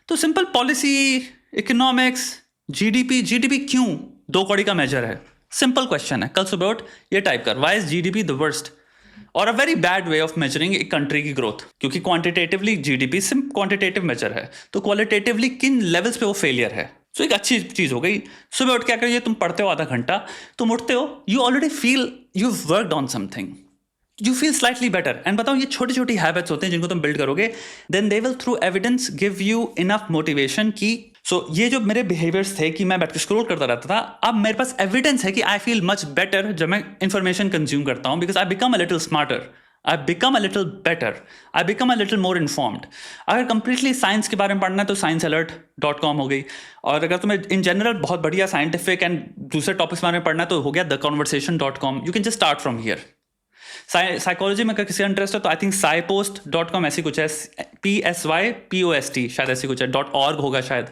तो सिंपल पॉलिसी, इकोनॉमिक्स, जीडीपी क्यों 2 कौड़ी का मेजर है? सिंपल क्वेश्चन है, कल सुबह उठ ये टाइप कर, why is GDP the worst और a very bad way of measuring एक कंट्री की ग्रोथ? क्योंकि क्वांटिटेटिवली जीडीपी सिर्फ क्वांटिटेटिव मेजर है, तो क्वालिटेटिवली किन लेवल्स पे वो फेलियर है। तो एक अच्छी चीज हो गई, सुबह उठ के क्या करिए, तुम पढ़ते हो आधा घंटा, तुम उठते हो, you already feel you worked on something, you feel slightly better. And बताओ, ये छोटी छोटी हैबिट्स होते हैं जिनको तुम बिल्ड करोगे, then they will through evidence give you enough motivation की ये जो मेरे बिहेवियर्स थे कि मैं बैठ के स्क्रॉल करता रहता था, अब मेरे पास एविडेंस है कि आई फील मच बेटर जब मैं इंफॉर्मेशन कंज्यूम करता हूँ, because I become a little smarter, I become a little better, I become a little more informed. अगर कंप्लीटली साइंस के बारे में पढ़ना है तो sciencealert.com हो गई, और अगर तुम्हें इन जनरल बहुत बढ़िया साइंटिफिक एंड दूसरे टॉपिक्स के बारे में पढ़ना है तो हो गया theconversation.com। You can just start from here. Psychology में अगर किसी का इंटरेस्ट है तो आई थिंक psypost.com ऐसी कुछ है, PSYPOST शायद ऐसी कुछ है, .org होगा शायद।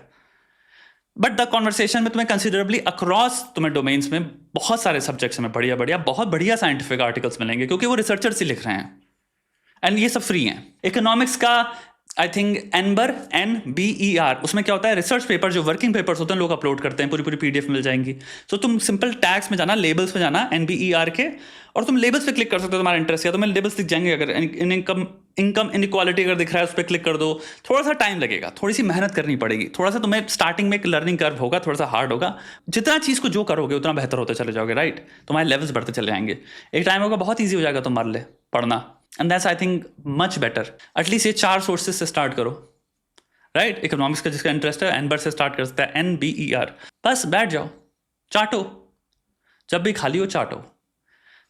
बट द कॉन्वर्सेशन में तुम्हें कंसिडरेबली अक्रॉस तुम्हें डोमेन्स में बहुत सारे सब्जेक्ट्स में बहुत बढ़िया साइंटिफिक आर्टिकल्स मिलेंगे, क्योंकि वो रिसर्चर्स ही लिख रहे हैं, एंड ये सब फ्री हैं। इकोनॉमिक्स का आई थिंक NBER, उसमें क्या होता है, रिसर्च पेपर जो वर्किंग पेपर्स होते हैं लोग अपलोड करते हैं, पूरी PDF मिल जाएंगी। तो तुम सिंपल टैग्स में जाना, लेबल्स में जाना NBER के, और तुम लेबल्स पे क्लिक कर सकते हो, तुम्हारा इंटरेस्ट है तो मैं लेबल्स दिख जाएंगे। अगर इनकम इनकम इनइक्वालिटी अगर दिख रहा है उस पर क्लिक कर दो। थोड़ा सा टाइम लगेगा, थोड़ी सी मेहनत करनी पड़ेगी, थोड़ा सा तुम्हें स्टार्टिंग में एक लर्निंग कर्व होगा, थोड़ा सा हार्ड होगा। जितना चीज़ को जो करोगे उतना बेहतर होते चले जाओगे, राइट? तुम्हारे लेवल्स बढ़ते चले जाएंगे। एक टाइम होगा बहुत ईजी हो जाएगा तुम्हारे लिए पढ़ना, and that's I think much better. At least ये 4 सोर्सेज से स्टार्ट करो, राइट? इकोनॉमिक्स का जिसका इंटरेस्ट है NBER से स्टार्ट कर सकता है, NBER। बस बैठ जाओ, चाटो, जब भी खाली हो चाटो,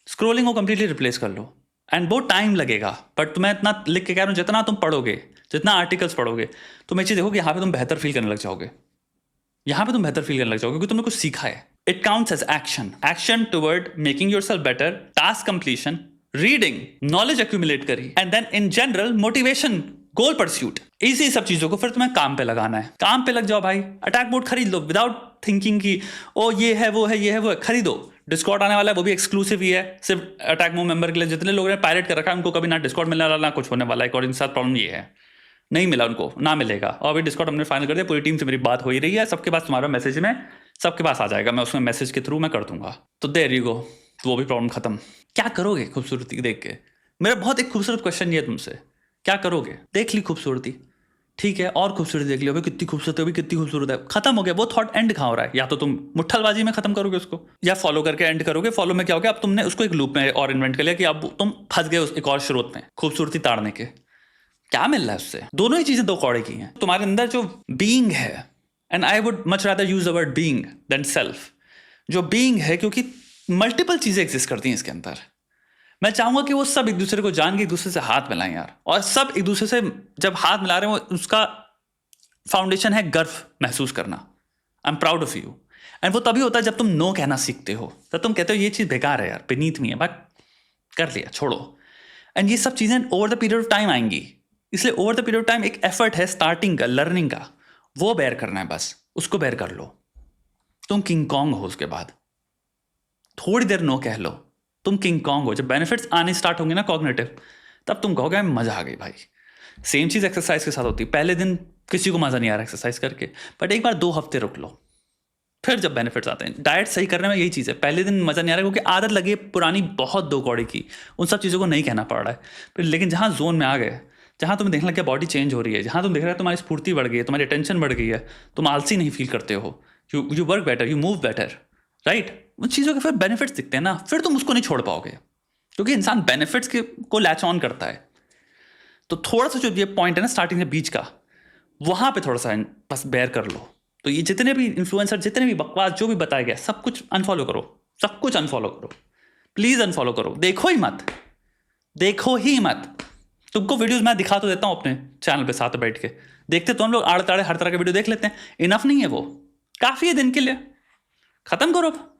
स्क्रोलिंग को कंप्लीटली रिप्लेस कर लो। एंड बहुत टाइम लगेगा, बट मैं इतना लिख के कह रहा हूँ, जितना तुम पढ़ोगे, जितना आर्टिकल्स पढ़ोगे, तुम एक चीज़ देखो कि यहाँ पे तुम बेहतर फील करने लग जाओगे, यहाँ पे तुम बेहतर फील करने लग जाओगे क्योंकि तुमने कुछ सीखा है। It counts as action toward making yourself better, task completion, reading, knowledge accumulate करी, and then in general motivation, goal pursuit. इसी सब चीज़ों को फिर तुम्हें काम पे लगाना है। काम पे लग जाओ भाई, अटैक मोड खरीद लो विदाउट थिंकिंग कि ओ ये है वो है ये है वो है, खरीदो। डिस्कॉर्ड आने वाला है, वो भी एक्सक्लूसिव ही है, सिर्फ अटैक मोड मेंबर के लिए। जितने लोगों ने पायरेट कर रखा है उनको कभी ना डिस्कॉर्ड मिलने वाला ना कुछ होने वाला है। और इनके साथ प्रॉब्लम ये है, नहीं मिला उनको, ना मिलेगा। और अभी डिस्कॉर्ड हमने फाइनल कर दिया, पूरी टीम से मेरी बात हो ही रही है, सबके पास तुम्हारा मैसेज में सबके पास आ जाएगा, मैं उसमें मैसेज के थ्रू मैं कर दूंगा। तो देयर यू गो, वो भी प्रॉब्लम खत्म। क्या करोगे खूबसूरती देख के? मेरा बहुत एक खूबसूरत क्वेश्चन ये है तुमसे, क्या करोगे? देख ली खूबसूरती, ठीक है, और खूबसूरती देख ली, अभी कितनी खूबसूरत है, अभी कितनी खूबसूरत है, खत्म हो गया। वो थॉट एंड कहाँ हो रहा है? या तो तुम मुट्ठलबाजी में खत्म करोगे उसको, या फॉलो करके एंड करोगे। फॉलो में क्या हो गया, अब तुमने उसको एक लूप में और इन्वेंट कर लिया कि अब तुम फंस गए उस एक और स्रोत में खूबसूरती ताड़ने के। क्या मिल रहा है उससे? दोनों ही चीजें दो कौड़े की हैं। तुम्हारे अंदर जो बीइंग है, and I would much rather use the word being than self. जो बीइंग है, क्योंकि मल्टीपल चीजें एग्जिस्ट करती हैं इसके अंदर। मैं चाहूंगा कि वो सब एक दूसरे को जान के एक दूसरे से हाथ मिलाएं यार, और सब एक दूसरे से जब हाथ मिला रहे हो, उसका फाउंडेशन है गर्व महसूस करना। I am proud of you. And वो तभी होता है जब तुम नो कहना सीखते हो, तब तुम कहते हो ये चीज़ बेकार है यार, बेनीथ मी है, बट कर लिया, छोड़ो। एंड ये सब चीज़ें over the period of time आएंगी, इसलिए over the period of time एक एफर्ट है स्टार्टिंग का, लर्निंग का, वो बेयर करना है, बस उसको बेयर कर लो। तुम किंग कॉन्ग हो, उसके बाद थोड़ी देर नो कह लो, तुम किंग कॉन्ग हो। जब बेनिफिट्स आने स्टार्ट होंगे ना कॉग्निटिव, तब तुम कहोगे मजा आ गई भाई। सेम चीज़ एक्सरसाइज के साथ होती है। पहले दिन किसी को मज़ा नहीं आ रहा एक्सरसाइज करके, बट एक बार 2 हफ्ते रुक लो, फिर जब बेनिफिट्स आते हैं। डाइट सही करने में यही चीज़ है, पहले दिन मज़ा नहीं आ रहा क्योंकि आदत लगी है पुरानी बहुत 2 कौड़ी की, उन सब चीज़ों को नहीं कहना पड़ रहा है। फिर लेकिन जहाँ जोन में आ गए, जहाँ तुम्हें देखने लगे बॉडी चेंज हो रही है, जहाँ तुम देख रहे हो तुम्हारी स्फूर्ति बढ़ गई है, तुम्हारी अटेंशन बढ़ गई है, तुम आलसी नहीं फील करते हो, you work better, you move better, right? उन चीज़ों के फिर बेनिफिट्स दिखते हैं ना, फिर तुम उसको नहीं छोड़ पाओगे, क्योंकि इंसान बेनिफिट्स को लैच ऑन करता है। तो थोड़ा सा जो ये पॉइंट है ना स्टार्टिंग से बीच का, वहाँ पे थोड़ा सा बस बेयर कर लो। तो ये जितने भी इन्फ्लुएंसर, जितने भी बकवास जो भी बताया गया, सब कुछ अनफॉलो करो, सब कुछ अनफॉलो करो, प्लीज़ अनफॉलो करो। देखो ही मत, देखो ही मत। तुमको वीडियोस मैं दिखा तो देता हूँ अपने चैनल पे साथ बैठ के, देखते तो हम लोग आड़े ताड़े हर तरह के वीडियो देख लेते हैं। इनफ नहीं है वो, काफ़ी है दिन के लिए, ख़त्म करो अब।